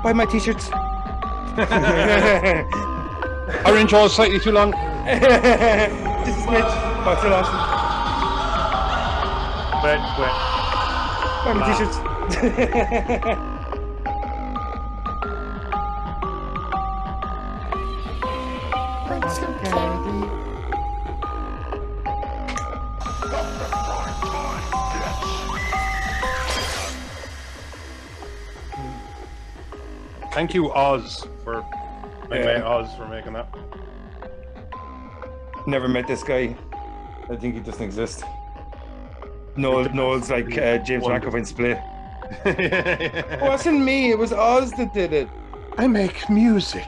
Buy my t-shirts. Our intro is slightly too long. Just a smidge. Oh, too long. Wait. Buy my t-shirts. Want some candy? Thank you, Oz, for my mate Oz for making that. Never met this guy. I think he doesn't exist. Noel's like James McAvoy in Split. It wasn't me, it was Oz that did it. I make music.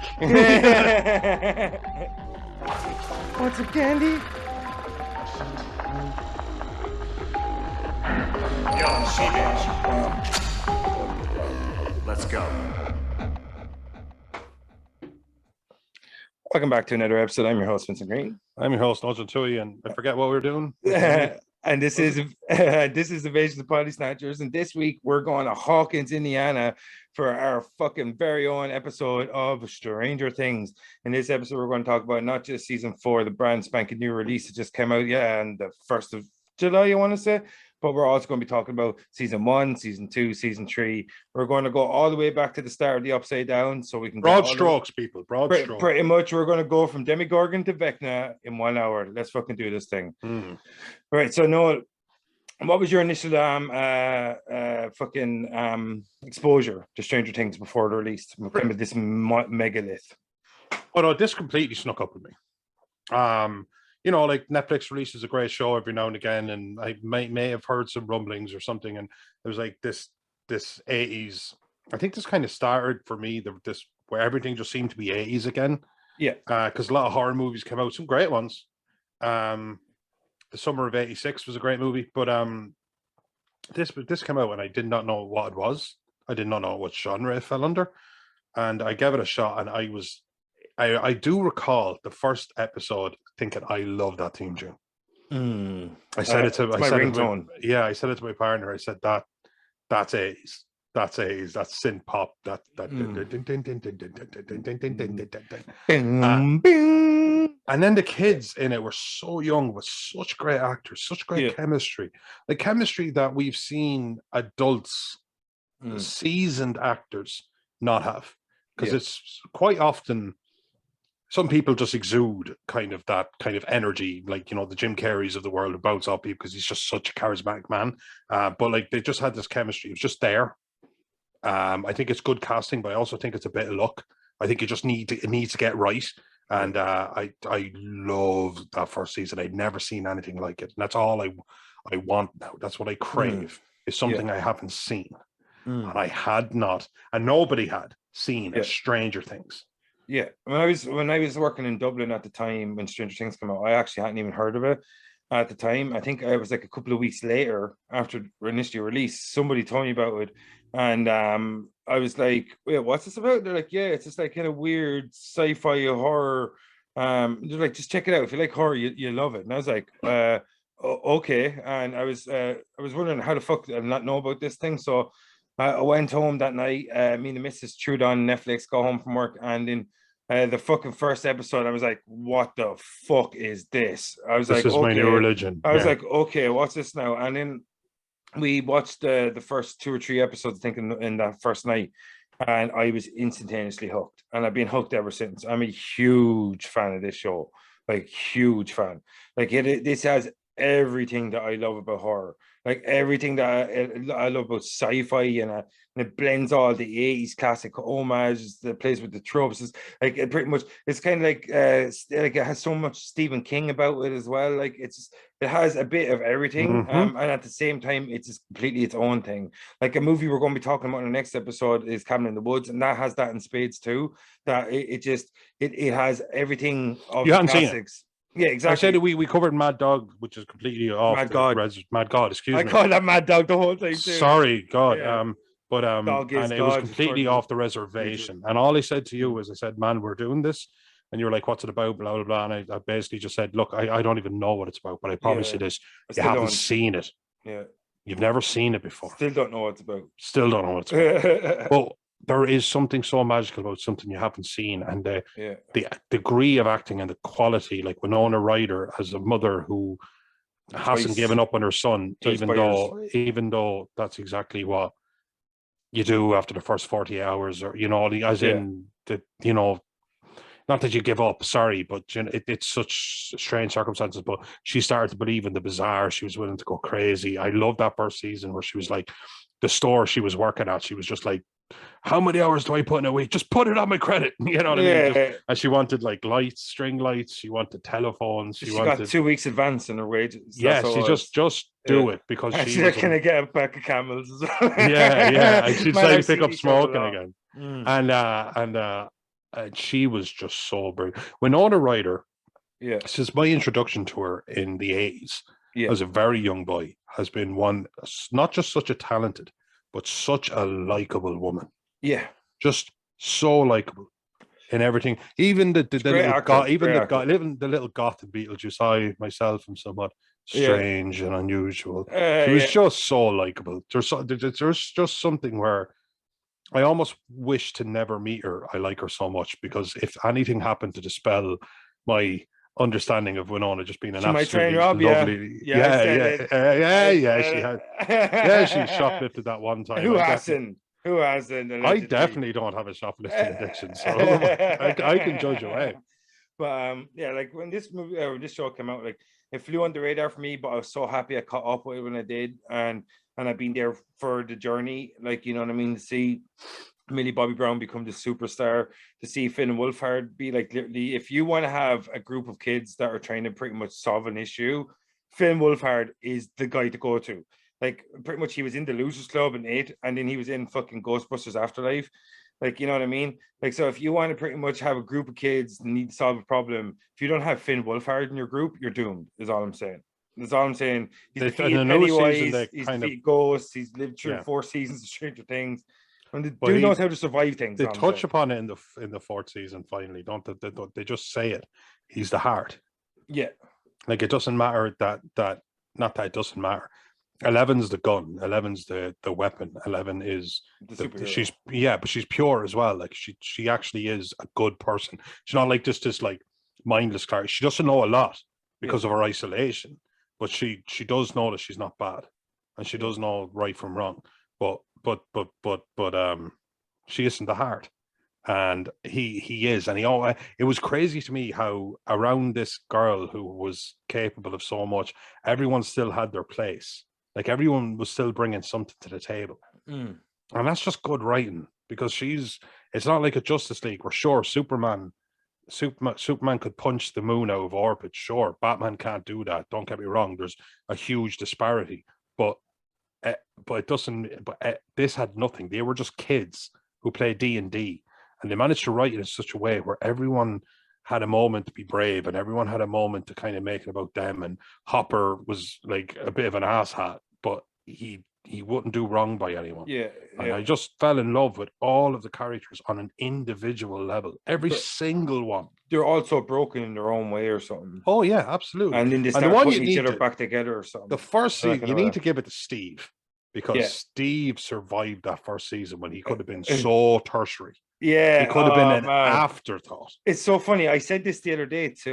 Want some candy? Yo, she-bitch. Let's go. Welcome back to another episode. I'm your host, Vincent Green. I'm your host, Nigel Tui, and I forget what we were doing. And this is Invasion of the Body Snatchers, and this week we're going to Hawkins, Indiana for our fucking very own episode of Stranger Things. In this episode, we're going to talk about not just season 4, the brand spanking new release that just came out, and the 1st of July, I want to say, but we're also going to be talking about season 1, season 2, season 3. We're going to go all the way back to the start of the Upside Down, so we can broad strokes, people. Broad strokes. Pretty much, we're going to go from Demogorgon to Vecna in 1 hour. Let's fucking do this thing. Right. So, Noel, what was your initial exposure to Stranger Things before the release? Kind of this megalith. Oh no, this completely snuck up with me. You know, like Netflix releases a great show every now and again, and I may have heard some rumblings or something, and there was like this 80s. I think this kind of started for me, this where everything just seemed to be 80s again. Yeah. Because a lot of horror movies came out, some great ones. The Summer of '86 was a great movie, but this came out and I did not know what it was. I did not know what genre it fell under, and I gave it a shot, and I do recall the first episode thinking I love that theme tune. I said it to my ringtone. I said it to my partner. I said that's 80s. That's 80s. That's synth pop. And then the kids in it were so young with such great actors, such great chemistry. The chemistry that we've seen adults, seasoned actors not have. Because it's quite often some people just exude kind of that kind of energy, like, you know, the Jim Carreys of the world who bounce off people because he's just such a charismatic man. But like they just had this chemistry. It was just there. I think it's good casting, but I also think it's a bit of luck. I think it needs to get right. And I love that first season. I'd never seen anything like it. And that's all I want now. That's what I crave, is something I haven't seen. And I had not, and nobody had seen Stranger Things. Yeah, when I was working in Dublin at the time when Stranger Things came out, I actually hadn't even heard of it at the time. I think I was like a couple of weeks later after initially released, somebody told me about it, and I was like, "Wait, what's this about?" They're like, "Yeah, it's this like kind of weird sci-fi horror." They're like, "Just check it out. If you like horror, you love it." And I was like, "Okay." And I was wondering how the fuck did I not know about this thing, so. I went home that night. Me and the missus threw it on Netflix, go home from work, and in the fucking first episode, I was like, "What the fuck is this?" I was like, "This is my new religion." I was like, "Okay, what's this now?" And then we watched the first 2 or 3 episodes, I think, in that first night, and I was instantaneously hooked, and I've been hooked ever since. I'm a huge fan of this show, like huge fan. Like this has everything that I love about horror. Like everything that I love about sci-fi, and it blends all the 80s classic homages, the plays with the tropes. It's like it pretty much, it's kind of like it has so much Stephen King about it as well. Like it has a bit of everything, and at the same time, it's just completely its own thing. Like a movie we're going to be talking about in the next episode is Cabin in the Woods, and that has that in spades too. That it has everything of you haven't classics. Seen it. Yeah, exactly. I said that we covered Mad Dog, which is completely off. Mad God. Mad God, excuse me. I call that Mad Dog the whole thing too. Sorry, God. Yeah. And it was completely off the reservation. And all I said to you was, I said, "Man, we're doing this." And you were like, "What's it about?" Blah, blah, blah. And I basically just said, "Look, I don't even know what it's about, but I promise you this. You haven't seen it. Yeah. You've never seen it before. Still don't know what it's about. Still don't know what it's about." Well, there is something so magical about something you haven't seen, and the Yeah. degree of acting and the quality, like Winona Ryder as a mother who hasn't given up on her son, even though that's exactly what you do after the first 40 hours, or as in that, not that you give up, sorry, but it's such strange circumstances. But she started to believe in the bizarre. She was willing to go crazy. I love that first season where she was like, the store she was working at, she was just like, how many hours do I put in a week? Just put it on my credit. You know what I mean? And she wanted like lights, string lights. She wanted telephones. She wanted... got 2 weeks advance in her wages. Yeah, she just do it because she's like, can I get a pack of Camels as well? Yeah. And she'd say pick up smoking again. And she was just so brilliant. Winona Ryder, since my introduction to her in the 80s, as a very young boy, has been one, not just such a talented, but such a likable woman. Yeah. Just so likable in everything. Even the little goth, the little goth in Beetlejuice, I myself am somewhat strange and unusual. She was just so likable. There's just something where I almost wish to never meet her. I like her so much because if anything happened to dispel my understanding of Winona just being an absolutely lovely, she shoplifted that one time. Who hasn't? I definitely don't have a shoplifting addiction, so I can judge away. But like when this movie or this show came out, like it flew on the radar for me, but I was so happy I caught up with it when I did, and I've been there for the journey, like, you know what I mean, to see Millie Bobby Brown become the superstar, to see Finn Wolfhard be like, literally, if you want to have a group of kids that are trying to pretty much solve an issue, Finn Wolfhard is the guy to go to. Like, pretty much he was in the Losers Club in 8, and then he was in fucking Ghostbusters Afterlife. Like, you know what I mean? Like, so if you want to pretty much have a group of kids that need to solve a problem, if you don't have Finn Wolfhard in your group, you're doomed, is all I'm saying. That's all I'm saying. He's defeated Pennywise, he's defeated Ghosts, he's lived through 4 seasons of Stranger Things. And the dude knows how to survive things. They touch upon it in the 4th season, finally, don't they just say it. He's the heart. Yeah. Like, it doesn't matter that not that it doesn't matter. 11's the gun. 11's the weapon. 11 is she's but she's pure as well. Like she actually is a good person. She's not like this like mindless character. She doesn't know a lot because of her isolation, but she does know that she's not bad, and she does know right from wrong. But she isn't the heart, and he is, and it was crazy to me how around this girl who was capable of so much, everyone still had their place. Like, everyone was still bringing something to the table. And that's just good writing, because it's not like a Justice League where, sure, Superman could punch the moon out of orbit. Sure, Batman can't do that. Don't get me wrong. There's a huge disparity, but it doesn't. But this had nothing. They were just kids who played D&D, and they managed to write it in such a way where everyone had a moment to be brave, and everyone had a moment to kind of make it about them. And Hopper was like a bit of an asshat, but he wouldn't do wrong by anyone. Yeah. And I just fell in love with all of the characters on an individual level. Every single one. They're also broken in their own way or something. Oh yeah, absolutely. And then they start putting each other back together or something. The first season, you need to give it to Steve, because Steve survived that first season when he could have been so tertiary. Yeah, he could have been an afterthought. It's so funny. I said this the other day to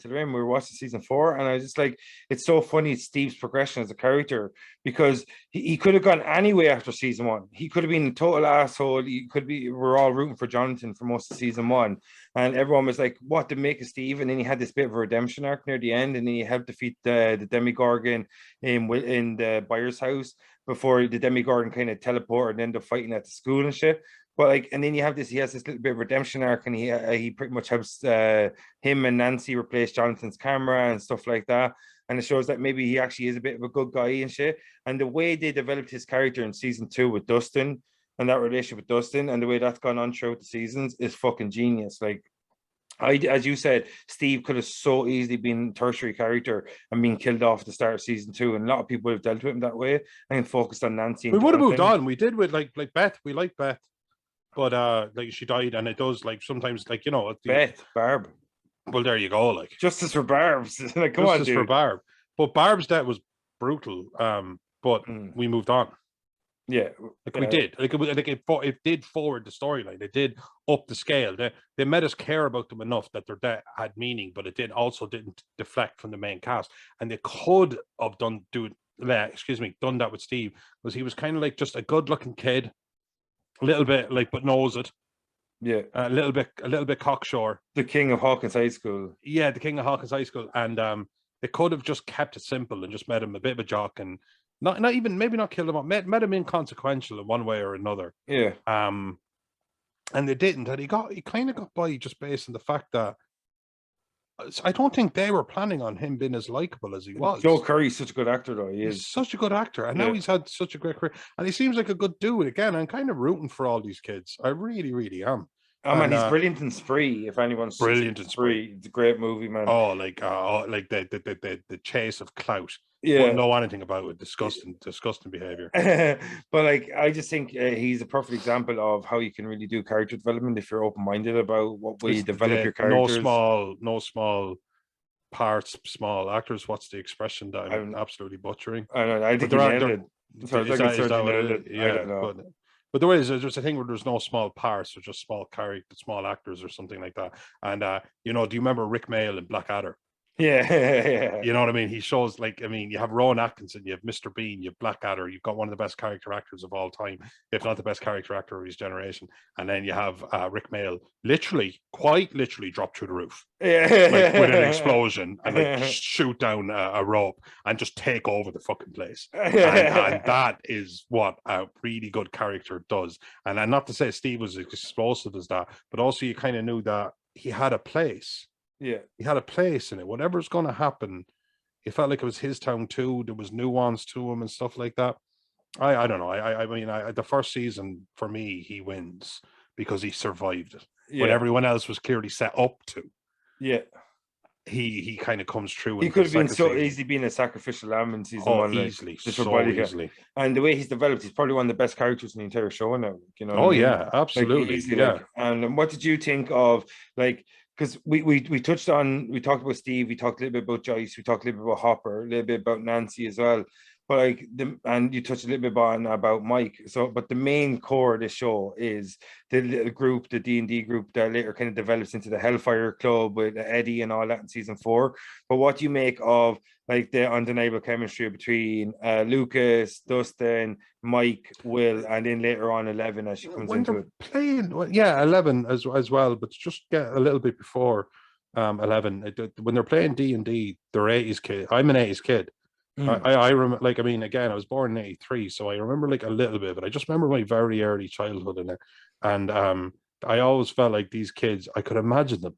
Lorraine. We were watching season 4, and I was just like, it's so funny, Steve's progression as a character, because he could have gone anyway after season 1. He could have been a total asshole. We're all rooting for Jonathan for most of season 1, and everyone was like, what to make of Steve? And then he had this bit of a redemption arc near the end, and then he helped defeat the Demogorgon in the buyer's house before the Demogorgon kind of teleported and ended up fighting at the school and shit. But like, and then he has this little bit of redemption arc, and he pretty much helps him and Nancy replace Jonathan's camera and stuff like that. And it shows that maybe he actually is a bit of a good guy and shit. And the way they developed his character in season 2 with Dustin, and that relationship with Dustin, and the way that's gone on throughout the seasons is fucking genius. Like, as you said, Steve could have so easily been a tertiary character and been killed off at the start of season 2, and a lot of people have dealt with him that way and focused on Nancy. We would have moved on. We did with like Beth. We like Beth. But like, she died, and it does, like, sometimes, like, you know, Barb. Well, there you go. Like, justice for Barb's. Like, come on, dude. For Barb. But Barb's death was brutal. But we moved on. Yeah, Like we did. Like it did forward the storyline. It did up the scale. They made us care about them enough that their death had meaning, but it didn't deflect from the main cast. And they could have done that with Steve, because he was kind of like just a good-looking kid, a little bit like, but knows it. Yeah, A little bit cocksure. the king of Hawkins High School. Yeah, the king of Hawkins High School, and they could have just kept it simple and just made him a bit of a jock, and not even maybe not killed him off, made him inconsequential in one way or another. Yeah, And they didn't, and he kind of got by just based on the fact that I don't think they were planning on him being as likable as he was. Joe Curry's such a good actor, though. He's such a good actor, and now he's had such a great career, and he seems like a good dude. Again, I'm kind of rooting for all these kids. I really, really am. Oh man, he's brilliant in Spree. If anyone's brilliant in Spree, it's a great movie, man. Oh, like the chase of clout. Yeah, wouldn't know anything about it. Disgusting behavior. But like, I just think he's a perfect example of how you can really do character development if you're open-minded about what way you develop your characters. No small parts, small actors. What's the expression that I'm absolutely butchering? I don't know. I think but there is, there's a thing where there's no small parts, or just small small actors or something like that. And do you remember Rick Mail in Blackadder? Yeah. You know what I mean? He shows, like, I mean, you have Rowan Atkinson, you have Mr. Bean, you have Blackadder, you've got one of the best character actors of all time, if not the best character actor of his generation. And then you have Rick Mail quite literally drop through the roof. Yeah. Like, with an explosion, and like shoot down a rope and just take over the fucking place. And that is what a really good character does. And not to say Steve was as explosive as that, but also you kind of knew that he had a place. Yeah, he had a place in it. Whatever's going to happen, it felt like it was his town too. There was nuance to him and stuff like that. I don't know. I mean, the first season for me, he wins because he survived it. When everyone else was clearly set up to. Yeah, he kind of comes through. He could have been so easily been a sacrificial lamb in season one, easily, easily. And the way he's developed, he's probably one of the best characters in the entire show now. You know? Oh yeah, absolutely. Like, easily, like, and what did you think of, like? Because we talked about Steve, we talked a little bit about Joyce, we talked a little bit about Hopper, a little bit about Nancy as well. But like and you touched a little bit about Mike. So, but the main core of the show is the little group, the D&D group that later kind of develops into the Hellfire Club with Eddie and all that in season 4. But what do you make of like the undeniable chemistry between Lucas, Dustin, Mike, Will, and then later on 11 as she comes into it? Playing, 11 as well, but just get a little bit before 11. When they're playing D&D, they're 80s kid. I'm an 80s kid. I remember, like, I mean, again, I was born in 83, so I remember like a little bit, but I just remember my very early childhood in it. And I always felt like these kids, I could imagine them.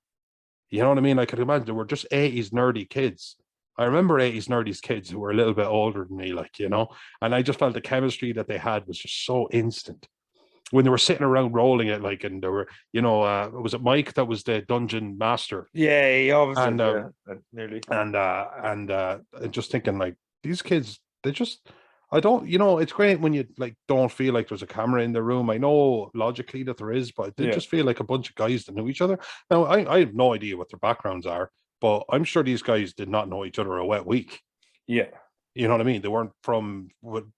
You know what I mean? I could imagine they were just 80s nerdy kids. I remember 80s nerdy kids who were a little bit older than me, like, you know, and I just felt the chemistry that they had was just so instant. When they were sitting around rolling it, like, and there were, you know, was it Mike that was the dungeon master? Yeah, he obviously, nearly. And just thinking, like, these kids, they just, I don't, you know, it's great when you like don't feel like there's a camera in the room. I know logically that there is, but they just feel like a bunch of guys that know each other. Now, I have no idea what their backgrounds are, but I'm sure these guys did not know each other a wet week. Yeah. You know what I mean? They weren't from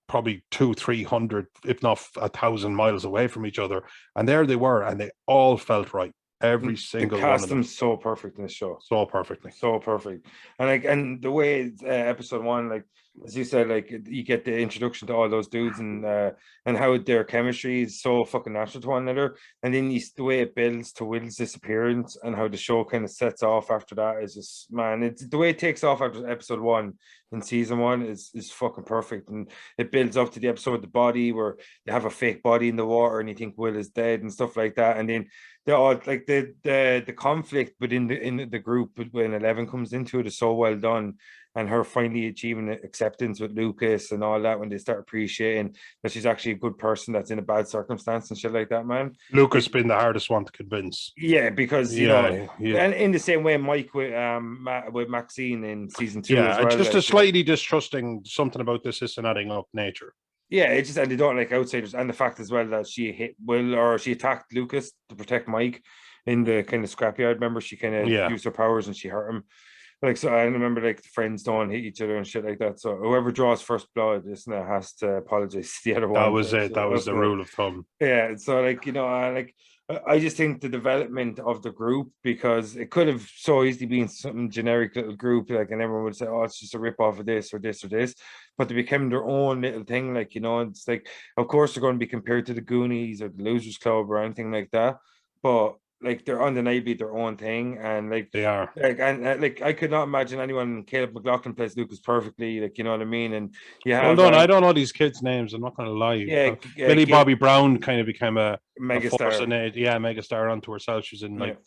probably 200-300, if not 1,000 miles away from each other. And there they were, and they all felt right. Every single one of them. So perfect in this show. So perfectly. So perfect. And like, and the way episode 1, like, as you said, like, you get the introduction to all those dudes and how their chemistry is so fucking natural to one another. And then the way it builds to Will's disappearance and how the show kind of sets off after that is just, man, it's the way it takes off after episode 1 in season 1 is fucking perfect. And it builds up to the episode with the body where you have a fake body in the water and you think Will is dead and stuff like that. And then they're all like the conflict within the group when 11 comes into it is so well done, and her finally achieving acceptance with Lucas and all that when they start appreciating that she's actually a good person that's in a bad circumstance and shit like that, man. Lucas been the hardest one to convince. Yeah, because you know, and in the same way Mike with Maxine in season 2 as well. It's just like, a slightly distrusting something about this isn't adding up nature. Yeah, it's just, and they don't like outsiders, and the fact as well that she hit Will, or she attacked Lucas to protect Mike in the kind of scrapyard. Remember, she kind of used her powers and she hurt him. Like, so I remember like the friends don't hit each other and shit like that. So whoever draws first blood, isn't it, has to apologize to the other That one. was it. That was the rule of thumb. Yeah. So like, I just think the development of the group, because it could have so easily been some generic little group, like, and everyone would say, oh, it's just a rip off of this or this or this, but they became their own little thing. Like, it's like, of course, they're going to be compared to the Goonies or the Losers Club or anything like that, but like they're undeniably their own thing, and like They are. like I could not imagine anyone. Caleb McLaughlin plays Lucas perfectly, like, you know what I mean, and you Well have done. I don't know these kids' names. I'm not going to lie. yeah, Millie Bobby Brown kind of became a force megastar. in it. Yeah, megastar onto herself. She's in like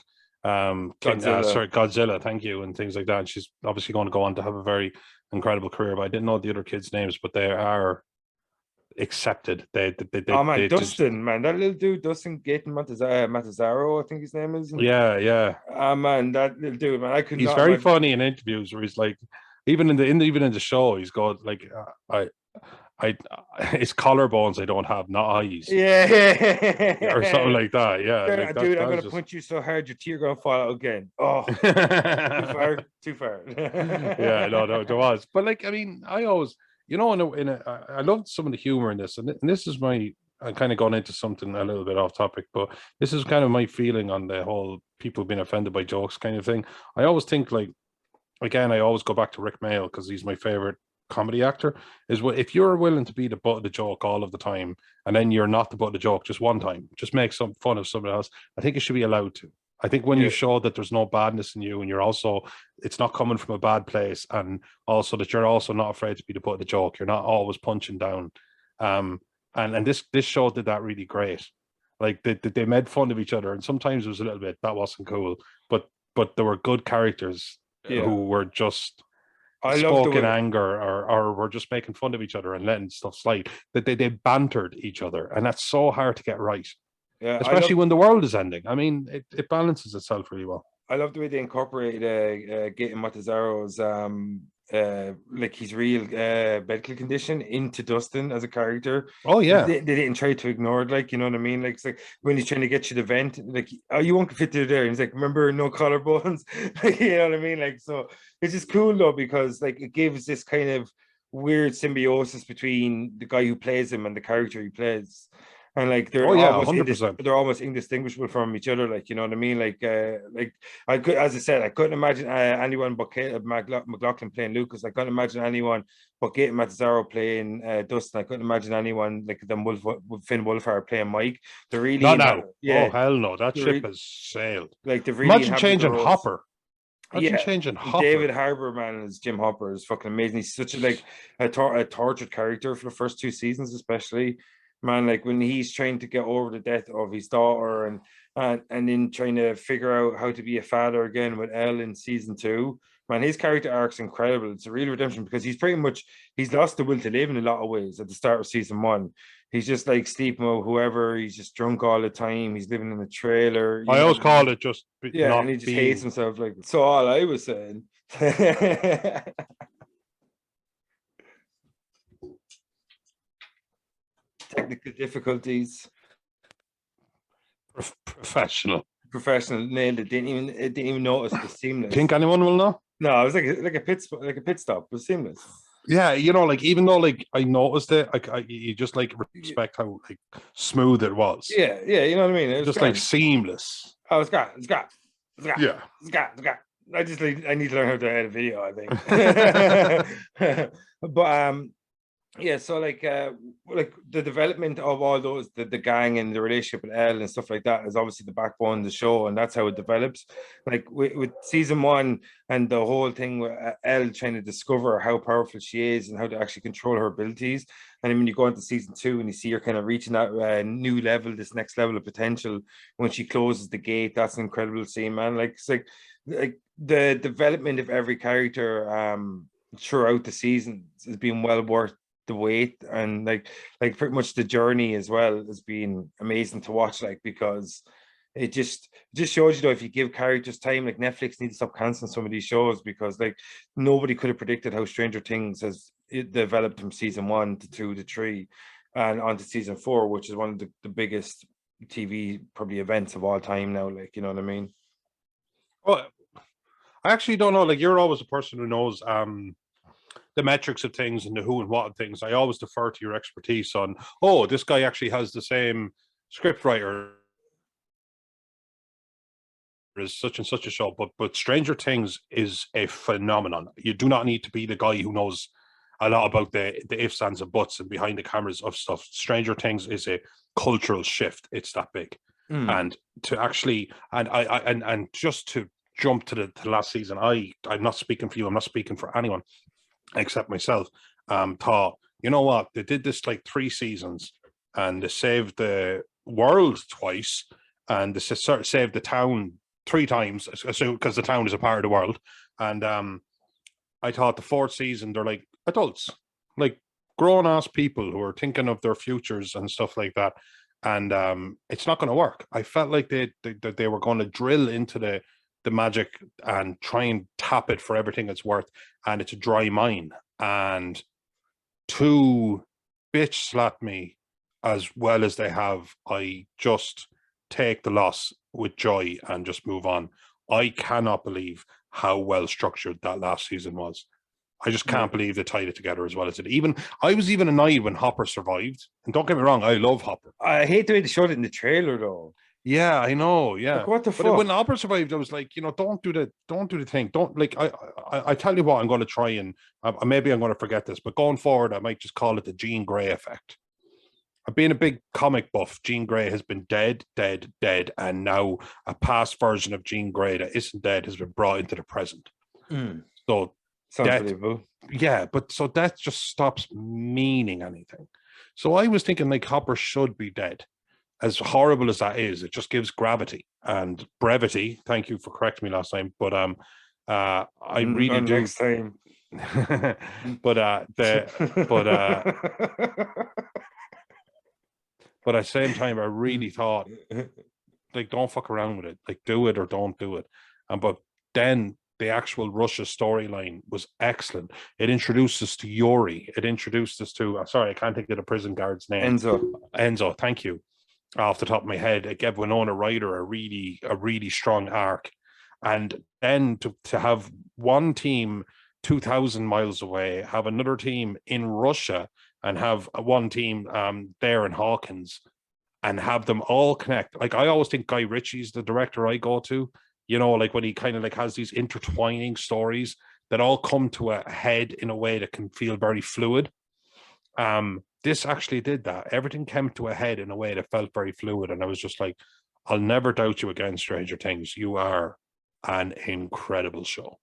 Godzilla. Godzilla, thank you, and things like that. And she's obviously going to go on to have a very incredible career. But I didn't know the other kids' names, but they are accepted. Oh man, just, Dustin, man, that little dude, Dustin Gaten Matazaro, I think his name is. yeah. Ah man, that little dude, man, I could He's not very imagine. funny in interviews where he's like, even in the show, he's got like, I it's collarbones I don't have, not eyes, or something Yeah. like that. Yeah, like Dude, I'm that's gonna just. punch you so hard your tear gonna fall out again. Oh, too far, too far. Yeah, no, there was, but like, I mean, I always, I loved some of the humor in this, and this is my. I'm kind of going into something a little bit off topic, but this is kind of my feeling on the whole people being offended by jokes kind of thing. I always think like, again, I always go back to Rick Mail because he's my favorite comedy actor. Is what if you're willing to be the butt of the joke all of the time, and then you're not the butt of the joke just one time, just make some fun of someone else. I think it should be allowed to. I think when you Yeah. show that there's no badness in you, and you're also, it's not coming from a bad place, and also that you're also not afraid to be the butt of the joke. You're not always punching down. And this show did that really great. Like they made fun of each other, and sometimes it was a little bit that wasn't cool, but there were good characters Yeah, who were just I love the spoke in way. anger, or were just making fun of each other and letting stuff slide. That they bantered each other, and that's so hard to get right, Yeah, especially when the world is ending. I mean, it balances itself really well. I love the way they incorporated Gaten Matazaro's like his real medical condition into Dustin as a character. Oh yeah, They didn't try to ignore it, like, you know what I mean? Like, it's like when he's trying to get you to vent, like, oh, you won't fit through there. And he's like, remember, no collarbones. Like, you know what I mean? Like, so it's just cool though, because like it gives this kind of weird symbiosis between the guy who plays him and the character he plays. And like oh yeah, 100%. they're almost indistinguishable from each other, like, you know what I mean? Like I could, as I said, I couldn't imagine anyone but McLaughlin playing Lucas. I couldn't imagine anyone but Gaten Mazzaro playing Dustin. I couldn't imagine anyone like them Finn Wolfhard playing Mike. They're really Not now. yeah. Oh hell no, that ship Re- has sailed. like they've really Imagine inhabited the changing roles. Hopper. Imagine Yeah, changing Hopper. David Harbour, man, as Jim Hopper is fucking amazing. He's such a tortured character for the first two seasons, especially. Man, like when he's trying to get over the death of his daughter, and then trying to figure out how to be a father again with Elle in season two. Man, his character arc's incredible. It's a real redemption because he's lost the will to live in a lot of ways at the start of season one. He's just like sleeping with whoever. He's just drunk all the time. He's living in a trailer. I always call it just Yeah, and not he just being. hates himself. Like, so all I was saying. Technical difficulties. Professional. Professional nailed it. Didn't even notice it was seamless. Think anyone will know? No, it was like a pit stop. It was seamless. Yeah, like even though like I noticed it, you just like respect how like smooth it was. Yeah, you know what I mean. It was just grand. like seamless. Oh, it's got. Yeah. I need to learn how to edit video, I think. But yeah, so like the development of all those the gang and the relationship with Elle and stuff like that is obviously the backbone of the show, and that's how it develops. Like with season one and the whole thing with Elle trying to discover how powerful she is and how to actually control her abilities. And then when you go into season two and you see her kind of reaching that new level, this next level of potential when she closes the gate, that's an incredible scene, man. Like it's like the development of every character throughout the season has been well worth the wait, and like pretty much the journey as well has been amazing to watch, like, because it just shows, if you give characters time, like Netflix needs to stop canceling some of these shows, because like nobody could have predicted how Stranger Things has it developed from season 1 to 2 to 3 and on to season 4, which is one of the biggest TV probably events of all time now, like, you know what I mean? Well, I actually don't know. Like, you're always a person who knows the metrics of things and the who and what of things. I always defer to your expertise on, oh, this guy actually has the same script writer as such and such a show. But Stranger Things is a phenomenon. You do not need to be the guy who knows a lot about the ifs, ands, and buts and behind the cameras of stuff. Stranger Things is a cultural shift. It's that big. And to actually and just to jump to the last season, I'm not speaking for you, I'm not speaking for anyone except myself, thought, you know what, they did this like 3 seasons and they saved the world twice and they saved the town 3 times, so because the town is a part of the world. And I thought the 4th season, they're like adults, like grown-ass people who are thinking of their futures and stuff like that. And it's not going to work. I felt like they were going to drill into the magic and try and tap it for everything it's worth. And it's a dry mine. And to bitch slap me as well as they have, I just take the loss with joy and just move on. I cannot believe how well structured that last season was. I just can't believe they tied it together as well as it. I was even annoyed when Hopper survived. And don't get me wrong, I love Hopper. I hate the way they showed it in the trailer, though. Yeah, I know. Yeah, like, what the fuck? But when Hopper survived, I was like, don't do the thing. Don't, like, I tell you what, I'm going to try and maybe I'm going to forget this, but going forward, I might just call it the Jean Grey effect. I've been a big comic buff. Jean Grey has been dead, and now a past version of Jean Grey that isn't dead has been brought into the present. So sounds believable. Yeah, but so that just stops meaning anything. So I was thinking like Hopper should be dead. As horrible as that is, it just gives gravity and brevity. Thank you for correcting me last time, but I really do. Next time. but at the same time, I really thought, like, don't fuck around with it. Like, do it or don't do it. But then the actual Russia storyline was excellent. It introduced us to Yuri. It introduced us to, sorry, I can't think of the prison guard's name. Enzo, thank you. Off the top of my head, it gave Winona Ryder a really strong arc. And then to have one team 2,000 miles away, have another team in Russia, and have one team there in Hawkins, and have them all connect. Like, I always think Guy Ritchie's the director I go to, like when he kind of like has these intertwining stories that all come to a head in a way that can feel very fluid. This actually did that. Everything came to a head in a way that felt very fluid. And I was just like, I'll never doubt you again, Stranger Things. You are an incredible show.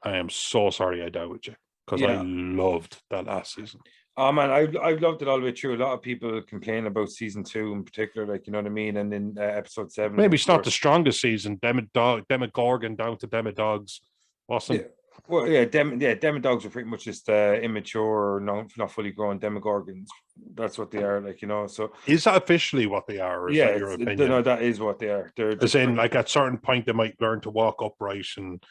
I am so sorry I doubted you, because I loved that last season. Oh man, I loved it all the way through. A lot of people complain about season 2 in particular, like, you know what I mean? And then episode 7. Maybe it's not the strongest season. Demogorgon down to Demodogs. Awesome. Yeah. Well, yeah, Demodogs are pretty much just immature, not fully grown Demogorgons. That's what they are, like, So is that officially what they are? Or is that your opinion? No, that is what they are. They're as in, like, at a certain point they might learn to walk upright and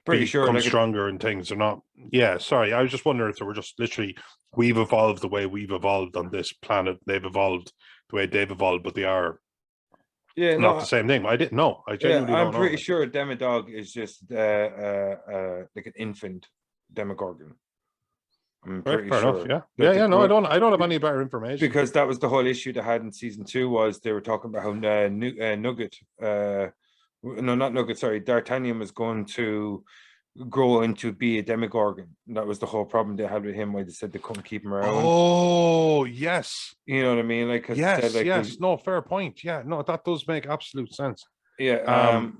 become stronger and things. Or not. Yeah, sorry, I was just wondering if they were just literally, we've evolved the way we've evolved on this planet. They've evolved the way they've evolved, but they are. Yeah, not the same thing. I didn't know. I genuinely don't know. I'm pretty sure a Demodog is just like an infant Demogorgon. I'm pretty sure. Enough, yeah. No, I don't have any better information, because that was the whole issue they had in season 2. Was they were talking about how Nugget, no, not Nugget. Sorry, D'Artagnan was going to grow into be a Demogorgon. That was the whole problem they had with him, why they said they couldn't keep him around. Oh, yes. You know what I mean? Like, yes. No, fair point. Yeah, no, that does make absolute sense. Yeah.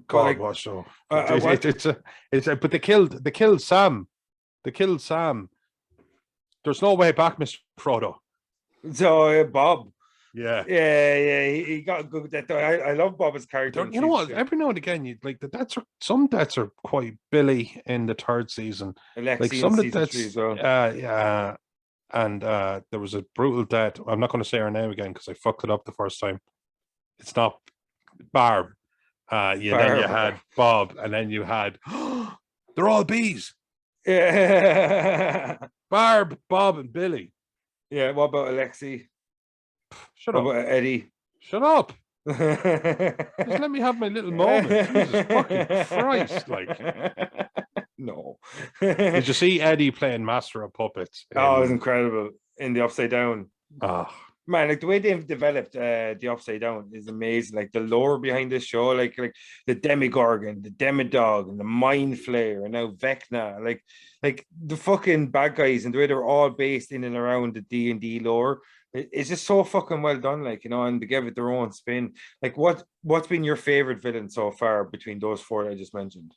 God, what show? But they killed Sam. They killed Sam. There's no way back, Mr. Frodo. So Bob. Yeah. He got good at that. I love Bob's character. You know what? Every now and again, you like some deaths are quite Billy in the 3rd season. Alexi, like some of the deaths as well. And there was a brutal death. I'm not going to say her name again because I fucked it up the first time. It's not Barb. Then you had Bob, and then you had they're all bees. Yeah. Barb, Bob, and Billy. Yeah. What about Alexi? Shut up. What about Eddie? Shut up. Just let me have my little moment. Jesus fucking Christ! Like, no. did you see Eddie playing Master of Puppets? Oh, it was incredible in the Upside Down. Oh, Man, like the way they've developed the Upside Down is amazing. Like the lore behind this show, like the Demigorgon, the Demidog, and the Mind Flayer, and now Vecna, like the fucking bad guys, and the way they're all based in and around the D&D lore. It's just so fucking well done, like, you know, and they give it their own spin. Like, what's been your favorite villain so far between those four that I just mentioned?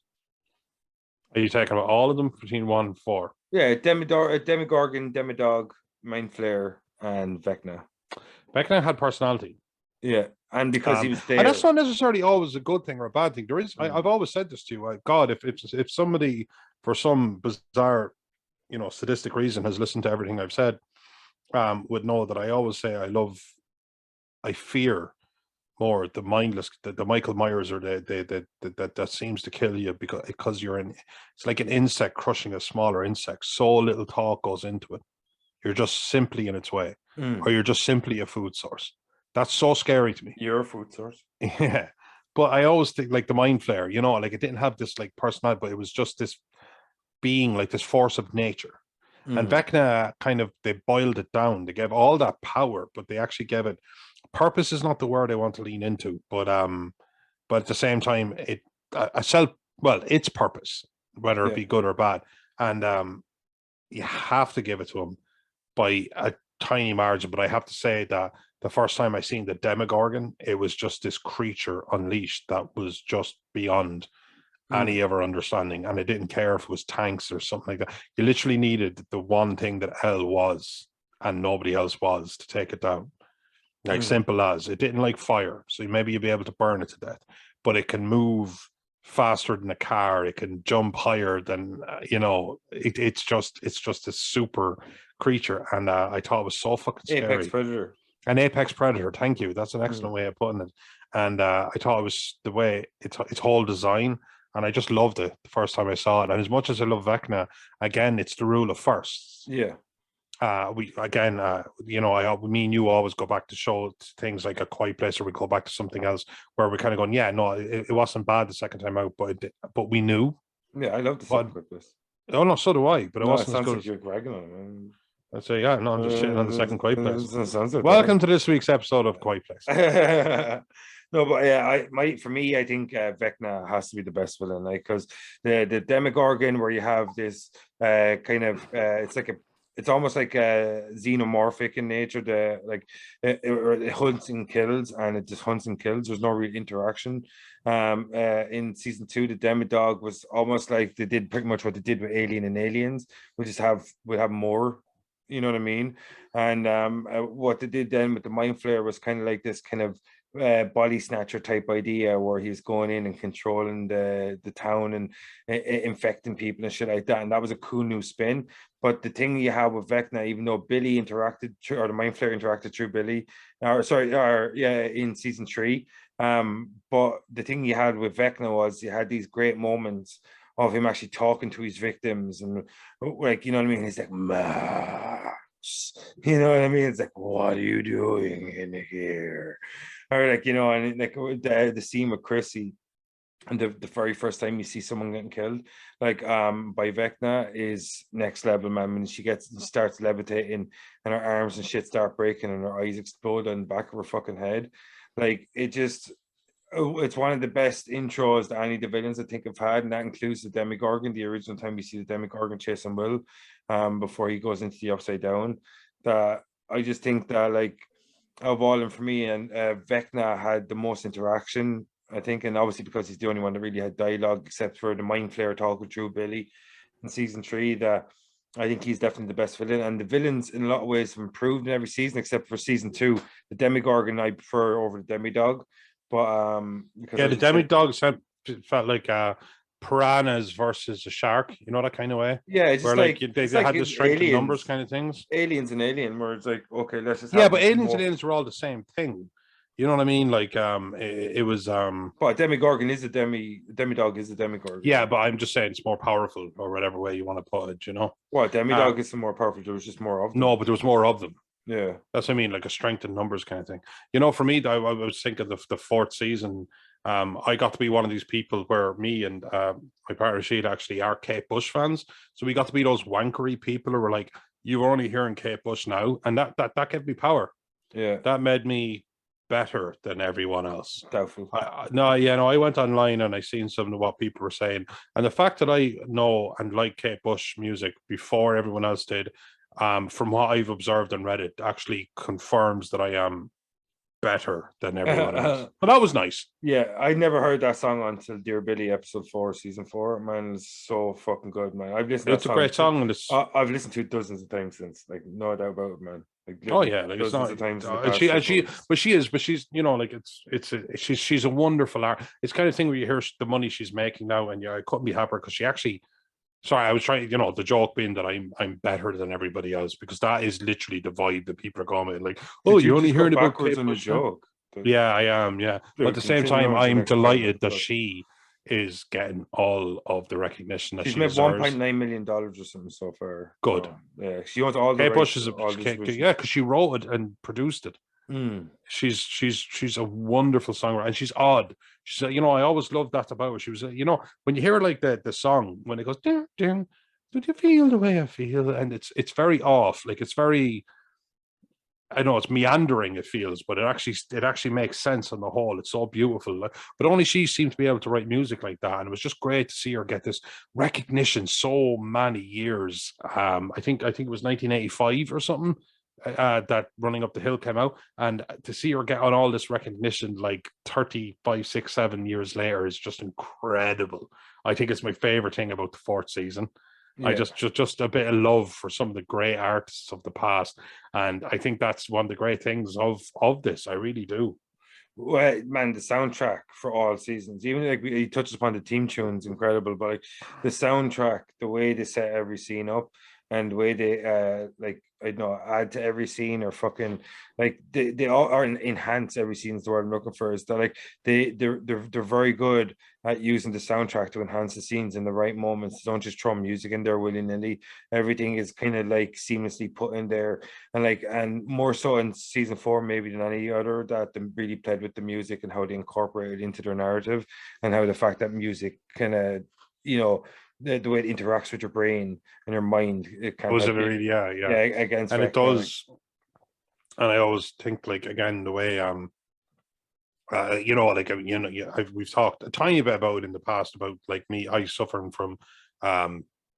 are you talking about all of them between 1 and 4? Yeah, Demigorgon, Demidog, Mind Flayer, and Vecna. Vecna had personality. Yeah, and because he was there, and that's not necessarily always a good thing or a bad thing. There is, I've always said this to you. God, if somebody for some bizarre, you know, sadistic reason has listened to everything I've said, would know that I always say I fear more the mindless, the Michael Myers, or that seems to kill you because you're in. It's like an insect crushing a smaller insect. So little thought goes into it. You're just simply in its way, or you're just simply a food source. That's so scary to me. you're a food source. Yeah, but I always think like the Mind Flayer. You know, like it didn't have this like personality, but it was just this being, like this force of nature. And Vecna kind of, they boiled it down. They gave all that power, but they actually gave it purpose is not the word I want to lean into, but at the same time, its purpose, whether it be good or bad, and you have to give it to him by a tiny margin. But I have to say that the first time I seen the Demogorgon, it was just this creature unleashed that was just beyond any ever understanding, and it didn't care if it was tanks or something like that. You literally needed the one thing that hell was and nobody else was to take it down. Like simple as it didn't like fire, so maybe you'd be able to burn it to death, but it can move faster than a car. It can jump higher than you know. It's just a super creature, and I thought it was so fucking scary. Apex Predator. An apex predator. Thank you. That's an excellent way of putting it. And I thought it was the way its whole design. And I just loved it the first time I saw it. And as much as I love Vecna, again, it's the rule of firsts. Yeah. Me and you always go back to show things like A Quiet Place, or we go back to something else where we're kind of going, yeah, no, it wasn't bad the second time out, but we knew. Yeah, I love the second Quiet Place. Oh no, so do I. But it wasn't as as good. like you're bragging on it, man. I'd say, yeah, no, I'm just shitting on the second Quiet Place. Like welcome to this week's episode of Quiet Place. No, but yeah, I think Vecna has to be the best villain, like, because the Demogorgon, where you have this it's almost like a xenomorphic in nature. It hunts and kills, and it just hunts and kills. There's no real interaction. In season 2, the Demidog was almost like they did pretty much what they did with Alien and Aliens, we have more. You know what I mean? And what they did then with the Mind Flayer was kind of like this kind of body snatcher type idea, where he's going in and controlling the town and infecting people and shit like that. And that was a cool new spin. But the thing you have with Vecna, even though Billy interacted or the Mind Flayer interacted through Billy, in season 3. But the thing you had with Vecna was you had these great moments of him actually talking to his victims, and like, you know what I mean? He's like, Max, you know what I mean? It's like, what are you doing in here? Or like, you know, and like the scene with Chrissy, and the very first time you see someone getting killed, like by Vecna, is next level, man. When she starts levitating and her arms and shit start breaking and her eyes explode on the back of her fucking head, like it's one of the best intros that any of the villains I think have had, and that includes the Demogorgon. The original time we see the Demogorgon chasing Will, before he goes into the Upside Down. That I just think that, like, of all of them for me, and Vecna had the most interaction, I think, and obviously because he's the only one that really had dialogue, except for the Mind Flayer talking through Billy in season 3. That I think he's definitely the best villain, and the villains in a lot of ways have improved in every season, except for season 2. The Demogorgon I prefer over the Demidog. But because the Demidog felt like piranhas versus a shark, you know, that kind of way. Yeah, it's where just they had the strength in numbers kind of things. Aliens and Alien, where it's like, okay, let's just but Aliens and Aliens were all the same thing. You know what I mean? Like it was But Demogorgon is Demidog is a Demogorgon. Yeah, but I'm just saying it's more powerful, or whatever way you want to put it, you know. Well, Demidog is more powerful, there was just more of them. No, but there was more of them. Yeah. That's what I mean, like a strength in numbers kind of thing. You know, for me, I was thinking the fourth season. I got to be one of these people where me and my partner Sheila actually are Kate Bush fans. So we got to be those wankery people who were like, "You are only hearing Kate Bush now," and that gave me power. Yeah. That made me better than everyone else. Doubtful. I went online and I seen some of what people were saying, and the fact that I know and like Kate Bush music before everyone else did, from what I've observed and read, it actually confirms that I am better than everyone else. But that was nice. Yeah, I never heard that song until Dear Billy episode 4, season 4. Man, it's so fucking good, man. I've listened to It's a great song, and it's I've listened to it dozens of times since, like, no doubt about it, man. Like, oh yeah, like it's dozens not. of times in the And past she, couple but she's like she's a wonderful art. It's kind of thing where you hear the money she's making now, and I couldn't be happier because she actually. Sorry, I was trying. The joke being that I'm better than everybody else, because that is literally the vibe that people are going with. Like, oh, Did you you're only just go hearing about backwards Kate on your Bush now? joke? Yeah, I am. Yeah, but at the same Continue time, on to the I'm next part of delighted the that book. she is getting all of the recognition that She's she made deserves. $1.9 million or something so far. Good. So, yeah, she owns all the Kate Bush rights, is all distribution. yeah, because she wrote it and produced it. Mm. She's a wonderful songwriter, and she's odd. She's I always loved that about her. She was when you hear like the song when it goes ding ding, do you feel the way I feel, and it's very off, like it's very. I know it's meandering, it feels, but it actually makes sense on the whole. It's so beautiful. But only she seemed to be able to write music like that. And it was just great to see her get this recognition so many years. I think it was 1985 or something that Running Up the Hill came out. And to see her get on all this recognition like 35, 6, 7 years later is just incredible. I think it's my favorite thing about the fourth season. Yeah. I just a bit of love for some of the great artists of the past, and I think that's one of the great things of this. I really do. Well, man, the soundtrack for all seasons, even like he touches upon the theme tunes, incredible. But like the soundtrack, the way they set every scene up, and the way they like I don't know add to every scene, or fucking like they all are enhance every scene is the word I'm looking for. Is that like they're very good at using the soundtrack to enhance the scenes in the right moments. They don't just throw music in there willy-nilly. Everything is kind of like seamlessly put in there, and more so in season 4 maybe than any other, that they really played with the music and how they incorporate it into their narrative, and how the fact that music kind of the way it interacts with your brain and your mind, it can Was it help you, really? Yeah. against And it Vecna, like. does. And I always think, like, again, the way we've talked a tiny bit about it in the past about, like, me, I suffering from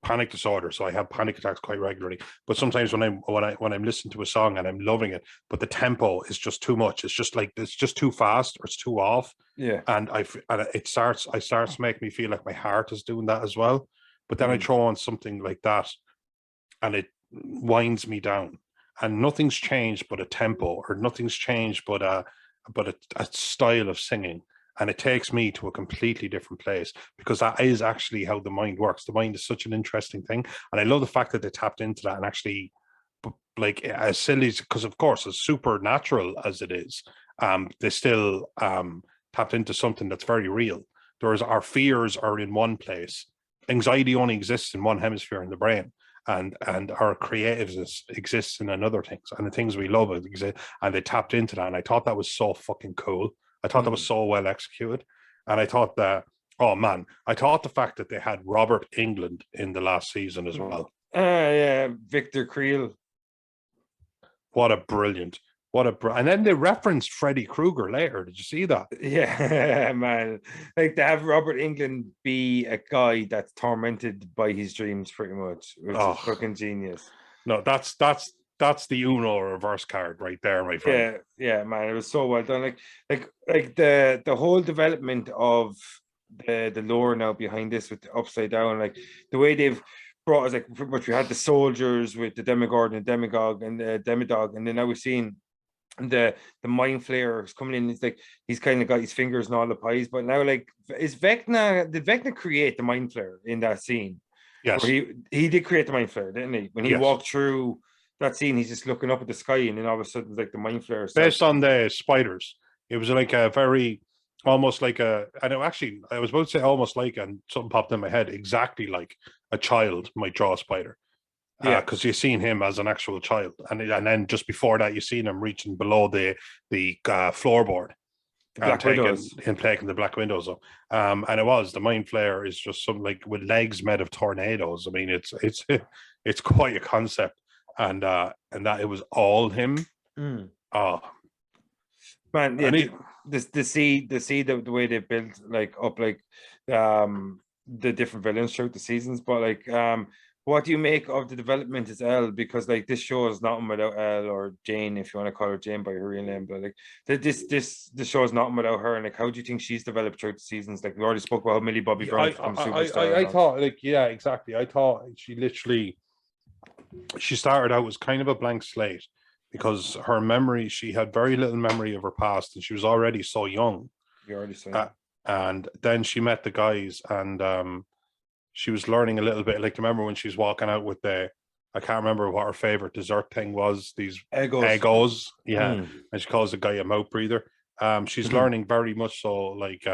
panic disorder, so I have panic attacks quite regularly. But sometimes when I'm listening to a song and I'm loving it, but the tempo is just too much, it's just like it's just too fast or it's too off. Yeah. And it starts to make me feel like my heart is doing that as well. But then I throw on something like that, and it winds me down. And nothing's changed but a tempo, or nothing's changed but a style of singing, and it takes me to a completely different place, because that is actually how the mind works. The mind is such an interesting thing, and I love the fact that they tapped into that and actually, like, as silly because of course as supernatural as it is, they still tapped into something that's very real. Our fears are in one place. Anxiety only exists in one hemisphere in the brain. And our creativeness exists in another things, and the things we love exist, and they tapped into that, and I thought that was so fucking cool. I thought that was so well executed, and I thought that, oh man, I thought the fact that they had Robert Englund in the last season as well. Yeah, Victor Creel. What a brilliant. And then they referenced Freddy Krueger later. Did you see that? Yeah, man. Like, to have Robert Englund be a guy that's tormented by his dreams, pretty much, which is fucking genius. No, that's the Uno reverse card right there, my friend. Yeah, man. It was so well done. Like the whole development of the lore now behind this with the Upside Down, like the way they've brought us, like, pretty much we had the soldiers with the Demigod and Demigog and the Demidog, and then now we've seen the mind flayer is coming in. It's like he's kind of got his fingers in all the pies, but now, like, did Vecna create the mind flayer in that scene? Yes, he did create the mind flayer, didn't he? When he walked through that scene, he's just looking up at the sky, and then all of a sudden, like, the mind flayer based on the spiders. It was like a very almost like a, and actually I was about to say almost like, and something popped in my head, exactly like a child might draw a spider. because you've seen him as an actual child, and then just before that, you've seen him reaching below the floorboard. Black Widows. Taking the Black Widows up. And the Mind Flayer is just something like with legs made of tornadoes. I mean, it's quite a concept, and that it was all him. Oh man, yeah. The way they build like up like the different villains throughout the seasons, but like what do you make of the development as Elle? Because like this show is nothing without Elle, or Jane, if you want to call her Jane by her real name. But like this show is nothing without her. And like, how do you think she's developed throughout the seasons? Like we already spoke about how Millie Bobby Brown became a superstar. I thought like, yeah, exactly. I thought she started out as kind of a blank slate because her memory, she had very little memory of her past, and she was already so young. You already said. And then she met the guys, and she was learning a little bit. Like, remember when she was walking out with I can't remember what her favorite dessert thing was. These eggos, yeah. And she calls the guy a mouth breather. She's learning very much so, like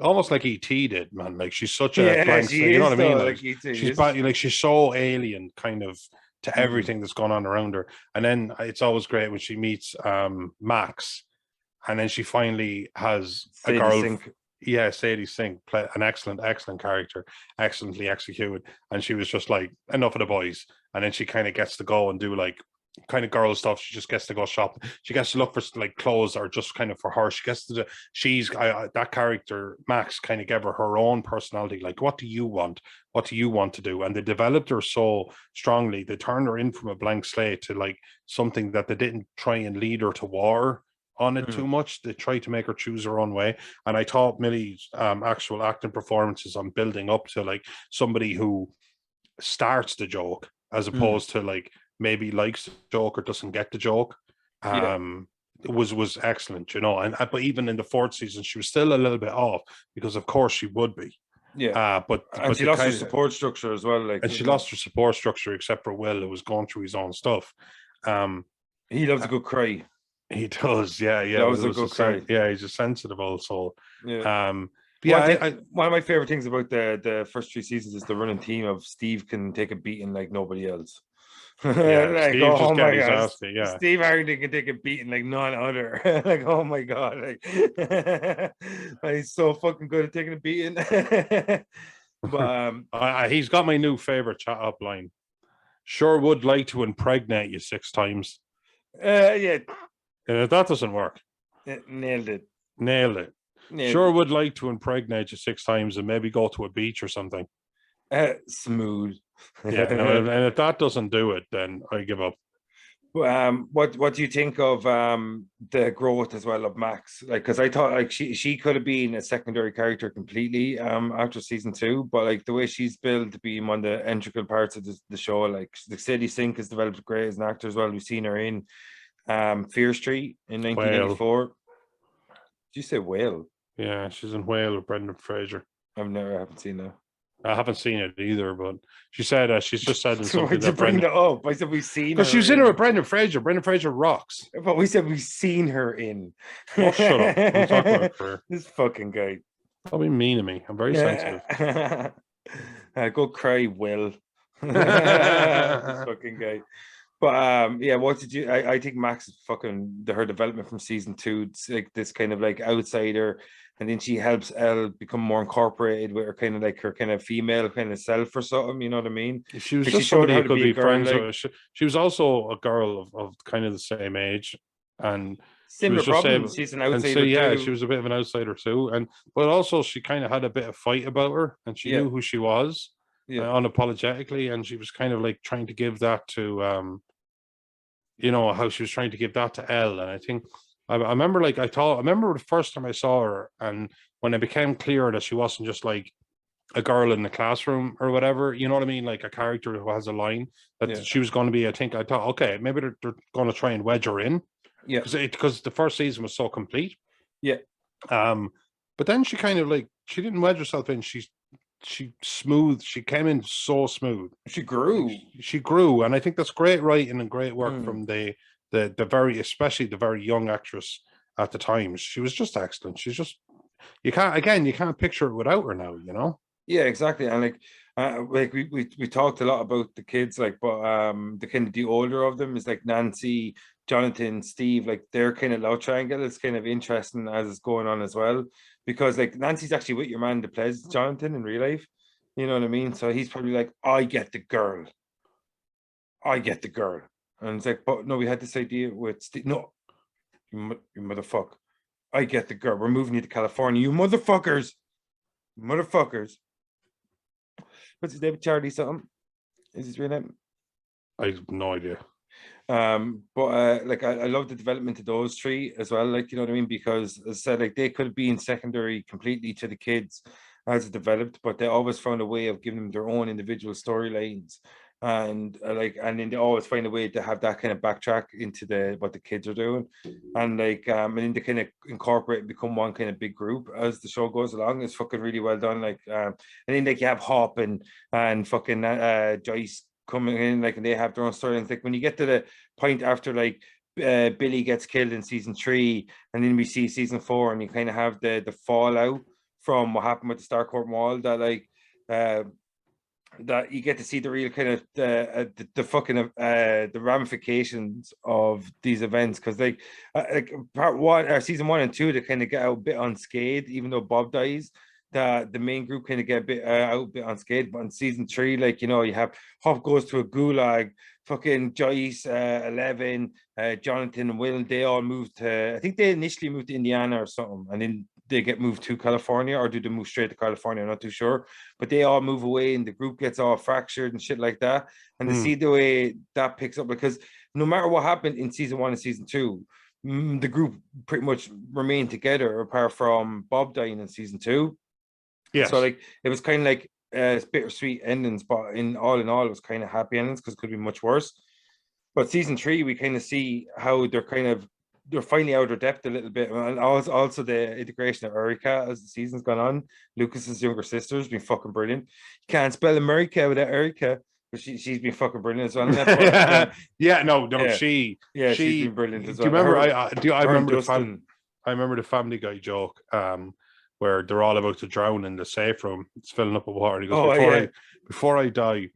almost like ET did, man. Like she's such a blank slate. You know what I mean? Like she's so alien, kind of, to everything that's going on around her. And then it's always great when she meets Max, and then she finally has a girl. Yeah, Sadie Sink, an excellent character, excellently executed, and she was just like, enough of the boys. And then she kind of gets to go and do like kind of girl stuff. She just gets to go shop. She gets to look for like clothes, or just kind of for her. She gets to that character Max kind of gave her own personality. Like, what do you want? What do you want to do? And they developed her so strongly. They turned her in from a blank slate to like something that they didn't try and lead her to war on it too much. They tried to make her choose her own way. And I thought Millie's actual acting performances on building up to like somebody who starts the joke as opposed to like maybe likes the joke or doesn't get the joke was excellent, you know. And but even in the fourth season, she was still a little bit off, because of course she would be. But she lost her support structure as well. Like, and she lost her support structure, except for Will, who was going through his own stuff. He loves a good cry. He does, yeah. That was a good cry. Yeah, he's a sensitive old soul. One of my favorite things about the first 3 seasons is the running theme of Steve can take a beating like nobody else. Like, Steve just got his ass beat, yeah. Steve Harrington can take a beating like none other. Like, oh my god, like he's so fucking good at taking a beating. But he's got my new favorite chat up line. Sure would like to impregnate you 6 times. Yeah. And if that doesn't work, nailed it. Sure would like to impregnate you 6 times and maybe go to a beach or something. Smooth. Yeah, and if that doesn't do it, then I give up. What do you think of the growth as well of Max? Like, because I thought like she could have been a secondary character completely after season 2, but like the way she's built to be one of the integral parts of the show, like the Sadie Sink has developed great as an actor as well. We've seen her in Fear Street in 1994. Did you say Whale? Yeah, she's in Whale with Brendan Fraser. I haven't seen that. I haven't seen it either, but she said she's just said in something that Brendan. Oh, I said we've seen her because she was in her with Brendan Fraser. Brendan Fraser rocks. But we said we've seen her in. Oh, shut up! I'm talking about her. This fucking guy. Don't be mean to me. I'm very sensitive. Go cry, Will. This fucking guy. But what did you? I think Max is fucking her development from season 2. It's like this kind of like outsider, and then she helps Elle become more incorporated with her kind of like her kind of female kind of self or something. You know what I mean? She was just somebody who could be friends with. She was also a girl of kind of the same age, and similar problems. She's an outsider. So, she was a bit of an outsider too, but also she kind of had a bit of fight about her, and she knew who she was. Unapologetically, and she was kind of like trying to give that to how she was trying to give that to Elle. And I think I remember the first time I saw her, and when it became clear that she wasn't just like a girl in the classroom or whatever, you know what I mean, like a character who has a line, that she was going to be, I thought, okay, maybe they're going to try and wedge her in, because the first season was so complete. But then she kind of like, she didn't wedge herself in. She came in so smooth. She grew, and I think that's great writing and great work from the especially the very young actress at the time. She was just excellent. She's just, you can't picture it without her now, you know. Yeah, exactly. And like Like we talked a lot about the kids, like, but the kind of the older of them is like Nancy, Jonathan, Steve, like their kind of love triangle is kind of interesting as it's going on as well, because like Nancy's actually with your man that plays Jonathan in real life, you know what I mean? So he's probably like, I get the girl, and it's like, but no, we had this idea with Steve. No, you motherfucker, I get the girl. We're moving you to California, you motherfuckers, motherfuckers. What's his name? Charlie something? Is his real name? I have no idea. But like I love the development of those three as well, like, you know what I mean, because as I said, like they could be in secondary completely to the kids as it developed, but they always found a way of giving them their own individual storylines, and like, and then they always find a way to have that kind of backtrack into the what the kids are doing, and like and then they kind of incorporate and become one kind of big group as the show goes along. It's fucking really well done, like and then like you have Hop and fucking Joyce coming in, like, and they have their own storylines. Like when you get to the point after like Billy gets killed in season 3, and then we see season 4, and you kind of have the fallout from what happened with the Starcourt Mall, that like that you get to see the real kind of the fucking the ramifications of these events, because like part 1 or season 1 and 2 they kind of get out a bit unscathed, even though Bob dies. The main group kind of get a bit out a bit unscathed, but in season 3, like, you know, you have Hop goes to a gulag, fucking Joyce, 11, Jonathan and Will, they all moved to, I think they initially moved to Indiana or something, and then they get moved to California, or do they move straight to California? I'm not too sure, but they all move away, and the group gets all fractured and shit like that. And to see the way that picks up, because no matter what happened in season 1 and season 2, the group pretty much remained together, apart from Bob dying in season 2. Yes. So like it was kind of like bittersweet endings, but in all, it was kind of happy endings, because it could be much worse. But season 3, we kind of see how they're finally out of their depth a little bit, and also the integration of Erica as the season's gone on. Lucas's younger sister has been fucking brilliant. You can't spell America without Erica, but she's been fucking brilliant as well. She's been brilliant as well. Do you remember? I remember Dustin. I remember the Family Guy joke, where they're all about to drown in the safe room. It's filling up with water. And he goes, before I die,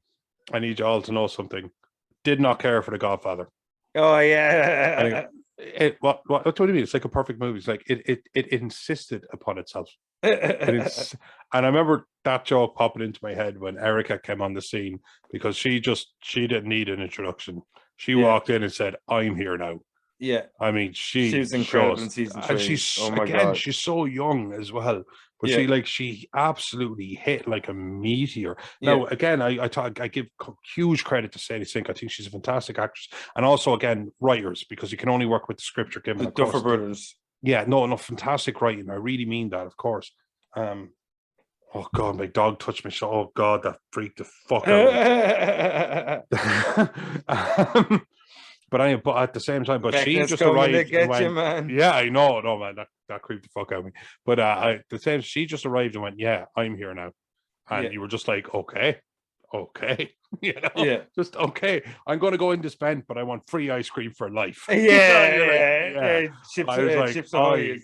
I need you all to know something. Did not care for The Godfather. Oh yeah. What do you mean? It's like a perfect movie. It's like it insisted upon itself. And I remember that joke popping into my head when Erica came on the scene, because she didn't need an introduction. She walked in and said, "I'm here now." Yeah, I mean, she was incredible in season 3. and she's God, she's so young as well, but she absolutely hit like a meteor. Now, again, I give huge credit to Sadie Sink. I think she's a fantastic actress, and also again writers, because you can only work with the script you're given. The Duffer Brothers. Yeah, no, fantastic writing. I really mean that, of course. Oh God, my dog touched me. Oh God, that freaked the fuck out. But at the same time, but she just arrived and went, man. yeah, I know, no, man, that creeped the fuck out of me. But at the same, she just arrived and went, yeah, I'm here now, and you were just like, okay, you know, just okay. I'm going to go into spend, but I want free ice cream for life. Chips Ahoy.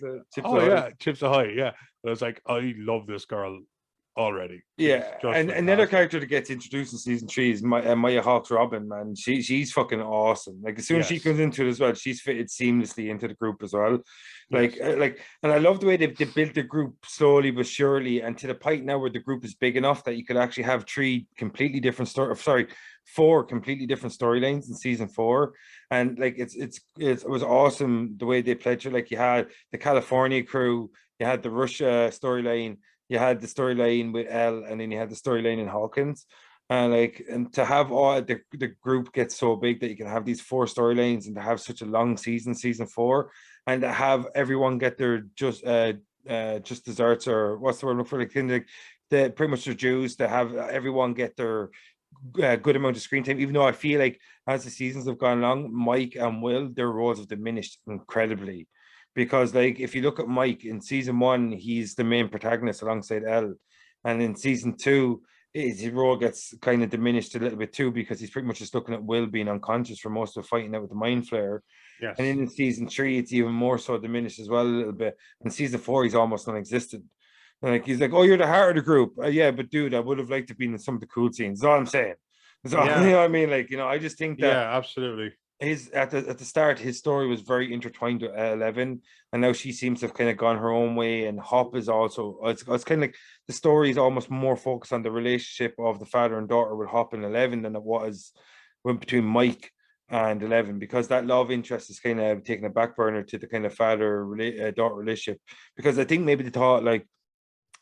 Yeah, I was like, I love this girl already. And another character that gets introduced in season 3 is Maya Hawks Robin, man. She's fucking awesome. Like as soon as she comes into it as well, she's fitted seamlessly into the group as well. Like and I love the way they built the group slowly but surely, and to the point now where the group is big enough that you could actually have 4 completely different storylines in season 4. And like it was awesome the way they played through. Like you had the California crew, you had the Russia storyline, you had the storyline with Elle, and then you had the storyline in Hawkins. And to have all the group get so big that you can have these 4 storylines, and to have such a long season 4, and to have everyone get their just desserts, or what's the word for, like the pretty much their dues, to have everyone get their good amount of screen time. Even though I feel like as the seasons have gone along, Mike and Will, their roles have diminished incredibly. Because like if you look at Mike in season 1, he's the main protagonist alongside Elle, and in season 2 his role gets kind of diminished a little bit too, because he's pretty much just looking at Will being unconscious for most of fighting out with the mind flare. Yes. And then in season 3 it's even more so diminished as well a little bit. In season 4 he's almost non-existent. And like he's like, "Oh, you're the heart of the group." Yeah, but dude, I would have liked to be in some of the cool scenes. That's all I'm saying. So you Yeah, know what I mean? Like, I just think that yeah, absolutely. his at the start, his story was very intertwined with 11, and now she seems to have kind of gone her own way. And Hop is also it's kind of like the story is almost more focused on the relationship of the father and daughter with Hop and 11 than it was went between Mike and 11, because that love interest is kind of taking a back burner to the kind of father daughter relationship, because I think maybe they thought like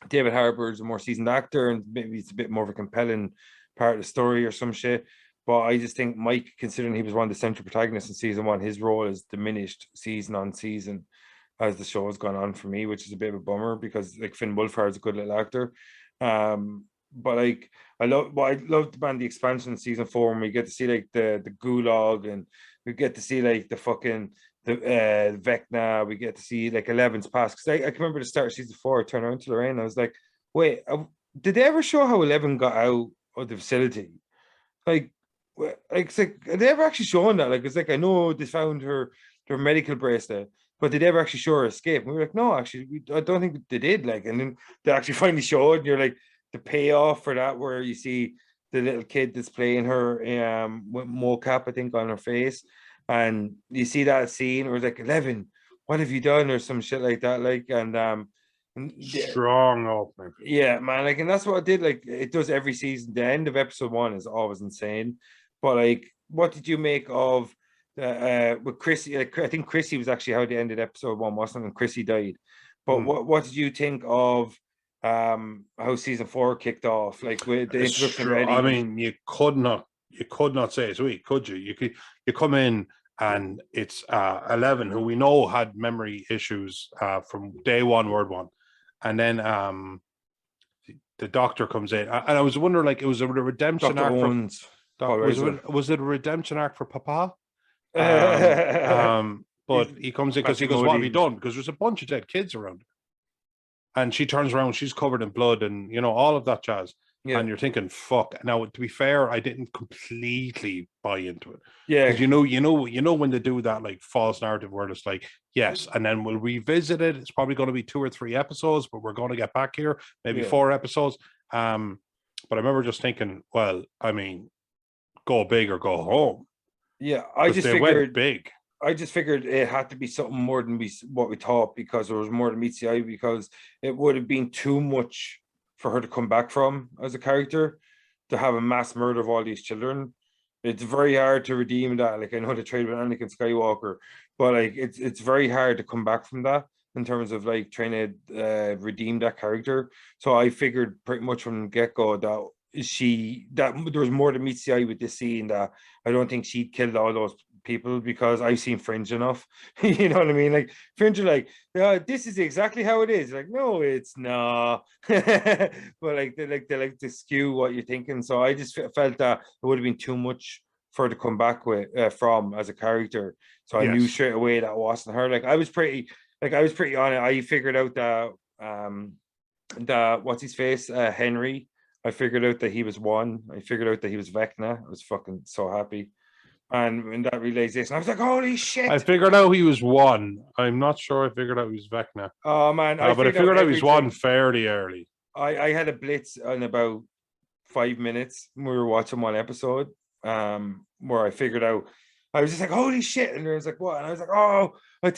David Harbour is a more seasoned actor and maybe it's a bit more of a compelling part of the story or some shit. But I just think Mike, considering he was one of the central protagonists in season one, his role is diminished season on season as the show has gone on for me, which is a bit of a bummer because like Finn Wolfhard is a good little actor. But like I love the expansion in season four when we get to see like the gulag, and we get to see like the fucking the Vecna, we get to see like 11's past. Because I can remember the start of season four, I turned around to Lorraine, I was like, wait, did they ever show how 11 got out of the facility? Like, it's like, are they ever actually showing that? Like, it's like, I know they found their medical bracelet, but did they ever actually show her escape? And we were like, no, actually, I don't think they did. Like, and then they actually finally showed, and you're like, the payoff for that, where you see the little kid that's playing her with mocap, I think, on her face, and you see that scene where it's like, 11, what have you done, or some shit like that, like, and Strong opening. yeah, man, like, and that's what it did. Like, it does every season. The end of episode one is always insane. But like, what did you make of with Chrissy? Like, I think Chrissy was actually how they ended episode one, wasn't it? And Chrissy died. But what did you think of how season four kicked off? Like with the introduction of Eddie. I mean, you could not say it's weak, could you? You come in and it's 11, who we know had memory issues from day one, word one. And then the doctor comes in, and I was wondering, like, it was a redemption Dr. arc Owens, was it a redemption arc for Papa? But he comes in because he goes, "What have you done?" Because there's a bunch of dead kids around, and she turns around, she's covered in blood, and all of that jazz. Yeah. And you're thinking, fuck. Now, to be fair, I didn't completely buy into it. Yeah. Because when they do that like false narrative where it's like, yes, and then we'll revisit it. It's probably going to be 2 or 3 episodes, but we're going to get back here, maybe 4 episodes. But I remember just thinking, well, I mean, go big or go home. Yeah, I just figured went big. I just figured it had to be something more than what we thought, because there was more than meets the eye, because it would have been too much for her to come back from as a character, to have a mass murder of all these children. It's very hard to redeem that. Like, I know they tried with Anakin Skywalker, but like it's very hard to come back from that in terms of like trying to redeem that character. So I figured pretty much from the get-go that there was more to meets the eye with this scene, that I don't think she'd killed all those people, because I've seen Fringe enough. You know what I mean? Like, Fringe are like, yeah, this is exactly how it is. Like, no, it's not. But like they like to skew what you're thinking. So I just felt that it would have been too much for her to come back with from as a character. So I knew straight away that wasn't her. Like, I was pretty on it. I figured out that what's his face, Henry. I figured out that he was one. I figured out that he was Vecna. I was fucking so happy. And in that realization, I was like, holy shit. I figured out he was one. I'm not sure I figured out he was Vecna. Oh, man. But I figured out he was one fairly early. I had a blitz in about 5 minutes when we were watching one episode where I figured out, I was just like, holy shit. And I was like, what? And I was like, oh, I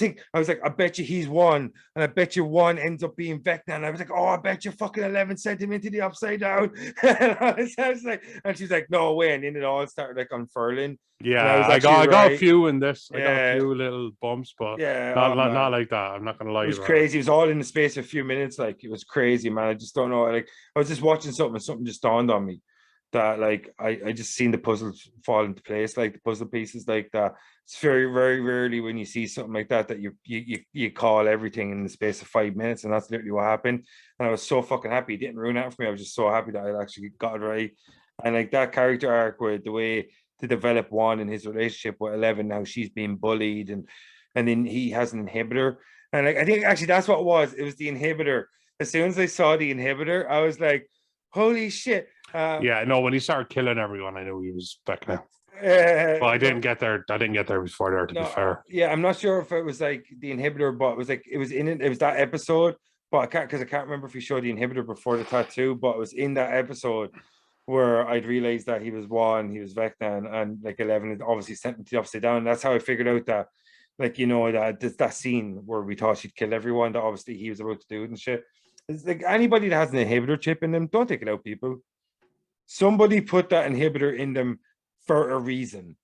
bet you he's one. And I bet you one ends up being Vecna. And I was like, oh, I bet you fucking 11 sent him into the upside down. And I was like, and she's like, no way. And then it all started like unfurling. Yeah, I got a few in this. I got a few little bumps, but not like that. I'm not gonna lie. It was crazy. It was all in the space of a few minutes. Like, it was crazy, man. I just don't know. Like, I was just watching something, and something just dawned on me that like I just seen the puzzles fall into place, like the puzzle pieces like that. It's very, very rarely when you see something like that you call everything in the space of 5 minutes, and that's literally what happened. And I was so fucking happy. It didn't ruin that for me. I was just so happy that I actually got it right. And like that character arc, where the way to develop one in his relationship with 11, now she's being bullied, and then he has an inhibitor. And like, I think actually that's what it was the inhibitor. As soon as I saw the inhibitor, I was like, holy shit. When he started killing everyone, I knew he was Vecna. But I didn't get there before there, to be fair. Yeah, I'm not sure if it was like the inhibitor, but it was like it was that episode but I can't remember if he showed the inhibitor before the tattoo, but it was in that episode where I'd realized that he was one, he was Vecna, and like 11 is obviously sent him to the upside down. That's how I figured out that, like, you know, that scene where we thought she'd kill everyone, that obviously he was about to do it and shit. It's like anybody that has an inhibitor chip in them, don't take it out, people. Somebody put that inhibitor in them for a reason.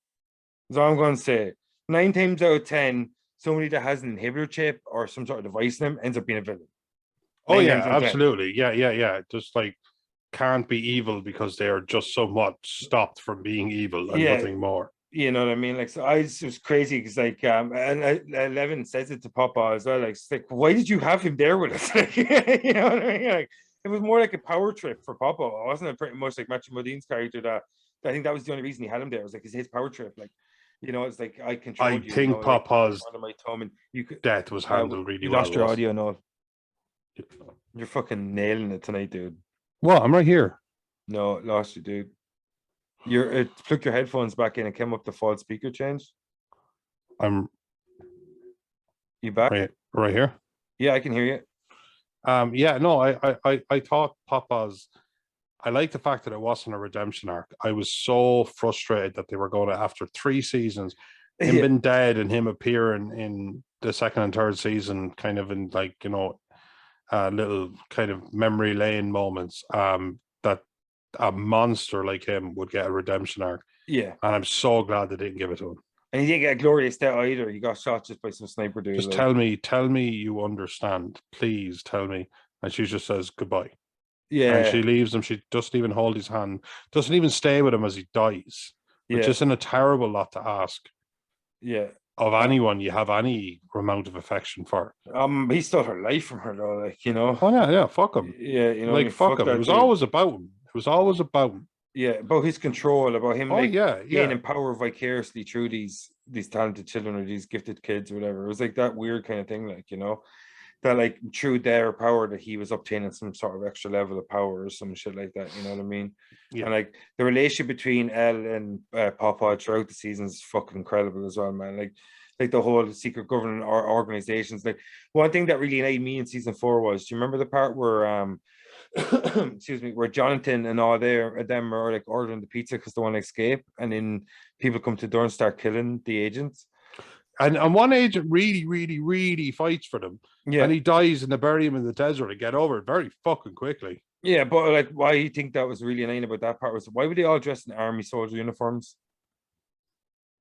That's all I'm going to say. 9 times out of 10, somebody that has an inhibitor chip or some sort of device in them ends up being a villain. Oh 9 yeah, times out of 10. absolutely. Yeah. Just like can't be evil because they are just somewhat stopped from being evil and Yeah. nothing more. You know what I mean? Like, so I just was crazy because, like, and 11 says it to Papa as well. Like, it's like, why did you have him there with us? Like, you know what I mean? Like, it was more like a power trip for Papa, wasn't it? Pretty much like Matthew Modine's character. That I think that was the only reason he had him there. It was like his power trip. Like, you know, it's like I control you. think you know, like, Papa's under my thumb, and you could. death was handled really You well. lost your audio, no? You're fucking nailing it tonight, dude. Well, I'm right here. No, lost you, dude. Plug your headphones back in and came up the default speaker change. I'm You back? right here. Yeah, I can hear you. Yeah, no, I thought Papa's. I like the fact that it wasn't a redemption arc. I was so frustrated that they were going to, after 3 seasons, him being dead and him appearing in the second and third season, kind of in, like, you know, little kind of memory lane moments. That a monster like him would get a redemption arc. Yeah. And I'm so glad they didn't give it to him. And he didn't get a glorious death either. He got shot just by some sniper dude. Just like, tell me you understand. Please tell me. And she just says goodbye. yeah. And she leaves him. She doesn't even hold his hand. Doesn't even stay with him as he dies. Yeah. Which isn't a terrible lot to ask. Yeah. Of anyone you have any amount of affection for. He stole her life from her though, like, you know. Oh yeah, fuck him. Yeah, you know, like, fuck him. It was always about him. It was always about him. Yeah, about his control, about him, like, gaining power vicariously through these talented children or these gifted kids or whatever. It was like that weird kind of thing, like, you know, that, like, through their power that he was obtaining some sort of extra level of power or some shit like that, you know what I mean? Yeah. And, like, the relationship between Elle and Papa throughout the season is fucking incredible as well, man. Like the whole secret government or organizations. Like, one thing that really annoyed me in season 4 was, do you remember the part where excuse me, where Jonathan and all them are like ordering the pizza because they want to escape, and then people come to the door and start killing the agents. And one agent really fights for them. Yeah. And he dies and they bury him in the desert and get over it very fucking quickly. Yeah, but, like, why you think that was really annoying about that part was, why were they all dressed in army soldier uniforms?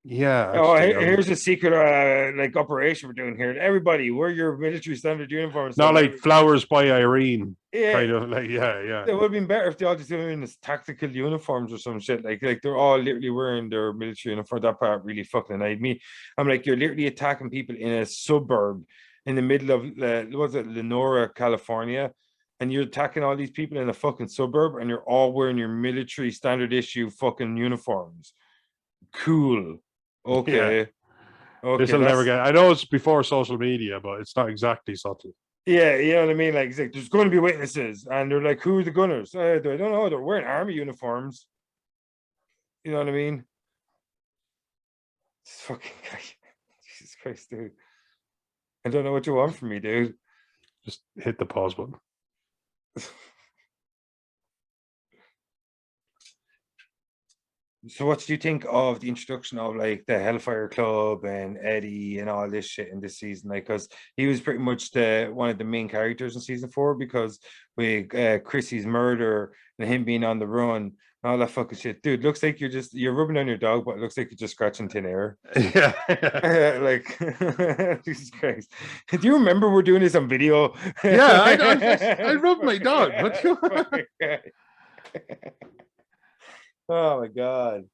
Yeah. Here's a secret like operation we're doing here. Everybody, wear your military standard uniforms. Not like Flowers by Irene. Yeah. Kind of like, yeah. It would have been better if they all just doing this tactical uniforms or some shit. Like they're all literally wearing their military uniform. That part really fucking annoyed me. I'm like, you're literally attacking people in a suburb in the middle of Lenora, California, and you're attacking all these people in a fucking suburb, and you're all wearing your military standard issue fucking uniforms. Cool. Okay. Yeah. Okay. This will never get. I know it's before social media, but it's not exactly subtle. Yeah, you know what I mean? Like, it's like, there's going to be witnesses, and they're like, who are the gunners? I don't know. They're wearing army uniforms. You know what I mean? This fucking guy. Jesus Christ, dude. I don't know what you want from me, dude. Just hit the pause button. So what do you think of the introduction of, like, the Hellfire Club and Eddie and all this shit in this season? Like, because he was pretty much one of the main characters in season 4, because with Chrissy's murder and him being on the run and all that fucking shit. Dude, looks like you're rubbing on your dog, but it looks like you're just scratching tin air. Yeah. Like, Jesus Christ. Do you remember we're doing this on video? Yeah, I rubbed my dog. Oh my god.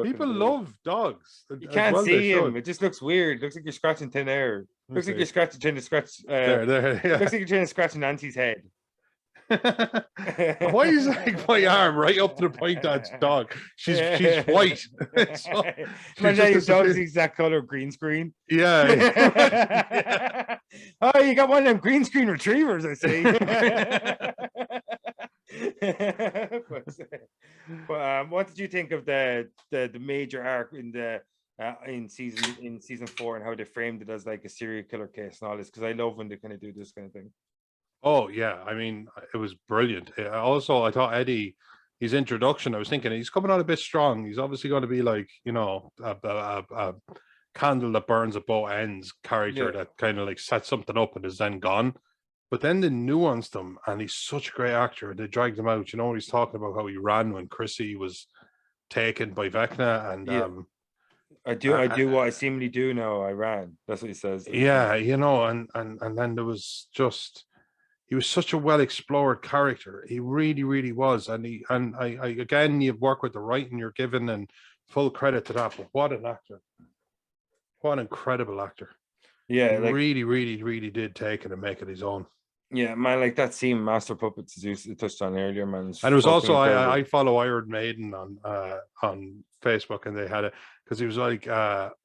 People love dogs. You can't see him. It just looks weird. Looks like you're scratching thin air. Looks like you're trying to scratch there, yeah. Looks like you're trying to scratch Nancy's head. Why is like my arm right up to the point that's dog? She's white. So, your dog's the exact color of green screen. Yeah. Oh, you got one of them green screen retrievers, I see. But what did you think of the major arc in season 4, and how they framed it as like a serial killer case and all this? Because I love when they kind of do this kind of thing. Oh yeah, I mean, it was brilliant. Also, I thought Eddie, his introduction, I was thinking he's coming out a bit strong. He's obviously going to be like, a candle that burns at both ends character Yeah, that kind of like sets something up and is then gone. But then they nuanced him, and he's such a great actor. They dragged him out. You know what he's talking about? How he ran when Chrissy was taken by Vecna, and yeah. I uh, do what I seemingly do now. I ran. That's what he says. Like, yeah, and then there was just he was such a well explored character. He really, really was. And I again, you've worked with the writing you're given, and full credit to that. But what an actor! What an incredible actor! He yeah, like really, really, really did take it and make it his own. yeah, man, like that scene, Master Puppets, as you touched on earlier, man, is And it was fucking also incredible. I follow Iron Maiden on Facebook, and they had it because he was like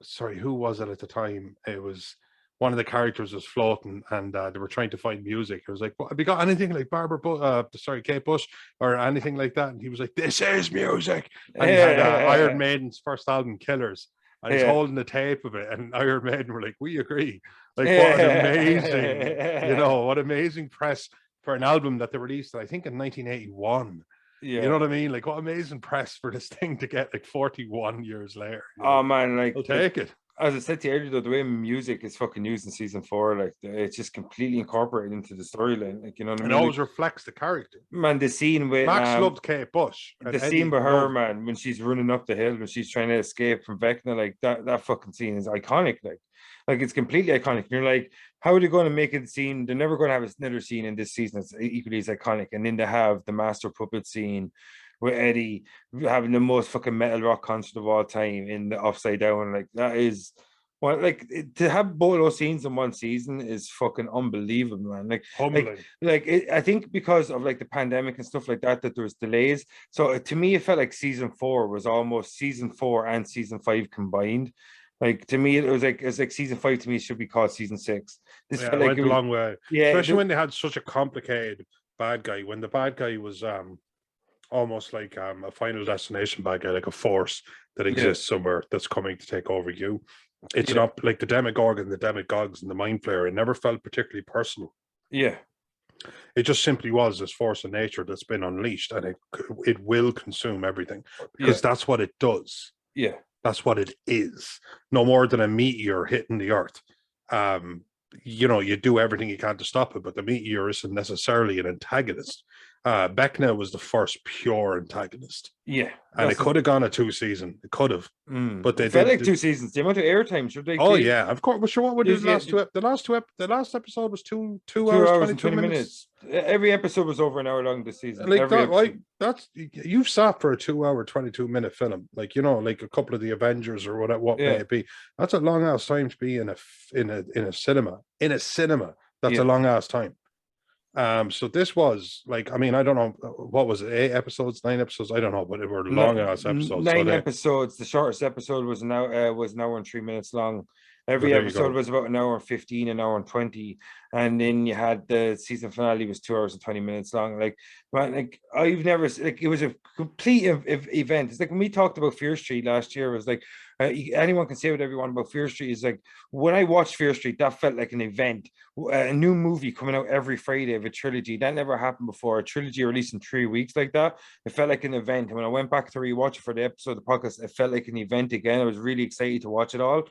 sorry, who was it at the time? It was one of the characters was floating, and they were trying to find music. It was like, well, have you got anything like Kate Bush or anything like that? And he was like, this is music. And he had Iron Yeah, Maiden's first album, Killers, and he's yeah, holding the tape of it. And Iron Maiden were like, we agree. Like, what an amazing, yeah, what amazing press for an album that they released, I think, in 1981. You know yeah. what I mean? Like, what amazing press for this thing to get like 41 years later. You're Oh like, man, I'll like take it. as I said to you earlier, though, the way music is fucking used in season four, like it's just completely incorporated into the storyline. Like you know what I It mean? Like always reflects the character. man, the scene with Max loved Kate Bush, and the scene Eddie with her, loved. man, when she's running up the hill, when she's trying to escape from Vecna, like that fucking scene is iconic. Like it's completely iconic. And you're like, how are they going to make it scene? They're never going to have another scene in this season that's equally as iconic. And then they have the master puppet scene with Eddie having the most fucking metal rock concert of all time in the Upside Down. Like that is. Well, like to have both those scenes in one season is fucking unbelievable, man. Like, Humbling. I think because of like the pandemic and stuff like that, that there was delays. So to me, it felt like season four was almost season four and season five combined. Like to me, it was like season five to me should be called season six. This Yeah, felt it like went it a was long way, yeah, especially when they had such a complicated bad guy. When the bad guy was almost like a final destination bad guy, like a force that yeah, exists somewhere that's coming to take over you. It's yeah, not like the Demogorgon, the Demagogues, and the Mind Flayer. It never felt particularly personal. yeah, It just simply was this force of nature that's been unleashed, and it will consume everything yeah, because that's what it does. yeah. That's what it is. No more than a meteor hitting the earth. Um, you do everything you can to stop it, but the meteor isn't necessarily an antagonist. Vecna was the first pure antagonist, Yeah, and it that's could have gone a two season. It could have, but it they felt like did. two seasons. The amount of airtime should Oh yeah, of course. Well, sure. What would they the get last two? The last episode was two two hours hours and 22 20 minutes. minutes. Every episode was over an hour long this season. Like Every that, like episode. that's you've sat for a 2 hour 22 minute film, like like a couple of the Avengers or what may Yeah, it be. That's a long ass time to be in a cinema. In a cinema, that's a yeah. long ass time. So this was like, I mean, I don't know what was it, 8 episodes, 9 episodes, I don't know, but it were long ass episodes. So Nine they, episodes. The shortest episode was an hour and 3 minutes long. well, Every there you episode go. was about an hour and 15, an hour and 20. And then you had the season finale was 2 hours and 20 minutes long. Like, man, like I've never like it was a complete event. It's like when we talked about Fear Street last year, it was like anyone can say whatever you want about Fear Street. Is like when I watched Fear Street, that felt like an event. A new movie coming out every Friday of a trilogy. That never happened before. A trilogy released in 3 weeks like that. It felt like an event. And when I went back to rewatch it for the episode of the podcast, it felt like an event again. I was really excited to watch it all.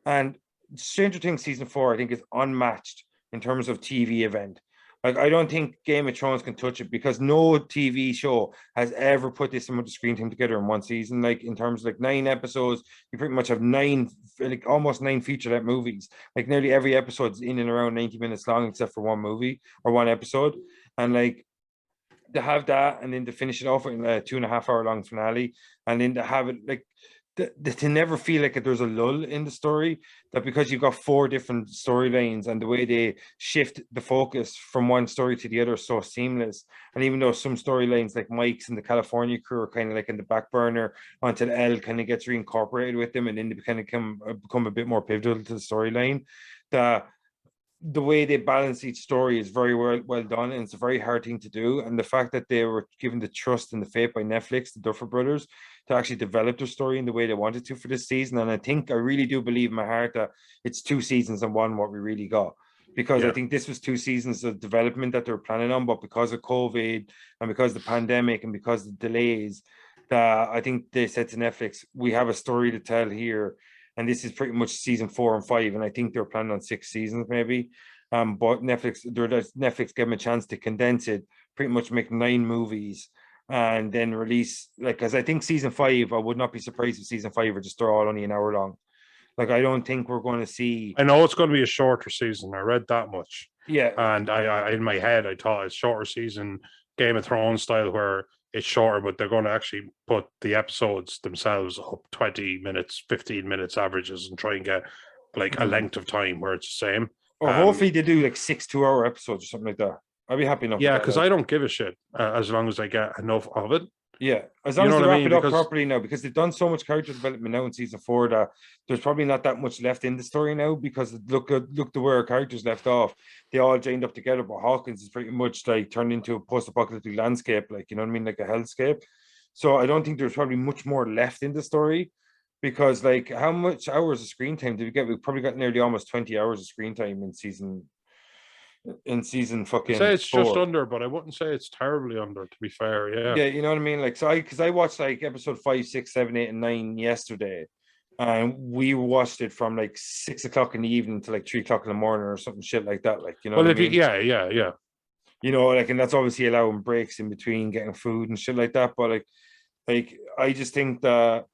And Stranger Things season four, I think, is unmatched in terms of TV event. Like, I don't think Game of Thrones can touch it because no TV show has ever put this amount of screen time together in one season. Like, in terms of like 9 episodes, you pretty much have nine, like almost nine featurette movies. Like, nearly every episode's in and around 90 minutes long, except for one movie or one episode. And like, to have that and then to finish it off in a 2.5 hour long finale and then to have it like to never feel like there's a lull in the story, that because you've got four different storylines and the way they shift the focus from one story to the other is so seamless. And even though some storylines like Mike's and the California crew are kind of like in the back burner until Elle kind of gets reincorporated with them and then they kind of become a bit more pivotal to the storyline, the way they balance each story is very well done, and it's a very hard thing to do. And the fact that they were given the trust and the faith by Netflix, the Duffer Brothers, to actually develop their story in the way they wanted to for this season. And I really do believe in my heart that it's two seasons and one what we really got. because Yeah. I think this was 2 seasons of development that they were planning on, but because of COVID and because of the pandemic and because of the delays, that I think they said to Netflix, we have a story to tell here, and this is pretty much season 4 and 5, and I think they're planning on 6 seasons maybe. But Netflix gave them a chance to condense it, pretty much make 9 movies, and then release because I think season 5, I would not be surprised if season 5 are just they're all only an hour long. Like I don't think we're going to see. I know it's going to be a shorter season. I read that much. Yeah, And I in my head, I thought it's shorter season, Game of Thrones style, where it's shorter, but they're going to actually put the episodes themselves up 20 minutes, 15 minutes averages and try and get like a length of time where it's the same. or hopefully they do like 6 2-hour episodes or something like that. I'd be happy enough. Yeah, with because that. I don't give a shit as long as I get enough of it. Yeah, as You long as know they what I wrap mean? it up Because- properly now, because they've done so much character development now in season 4 that there's probably not that much left in the story now. Because look to where our characters left off, they all joined up together. But Hawkins is pretty much like turned into a post-apocalyptic landscape, like you know what I mean, like a hellscape. So I don't think there's probably much more left in the story, because like how much hours of screen time did we get? We probably got nearly almost 20 hours of screen time in season I fucking say it's just 4. under, but I wouldn't say it's terribly under, to be fair. Yeah. Yeah, you know what I mean? Like, so because I watched like episode 5, 6, 7, 8, and 9 yesterday, and we watched it from like 6 o'clock in the evening to like 3 o'clock in the morning or something shit like that. Like, you know Well, what if I mean? yeah. You know, like, and that's obviously allowing breaks in between getting food and shit like that. But like I just think that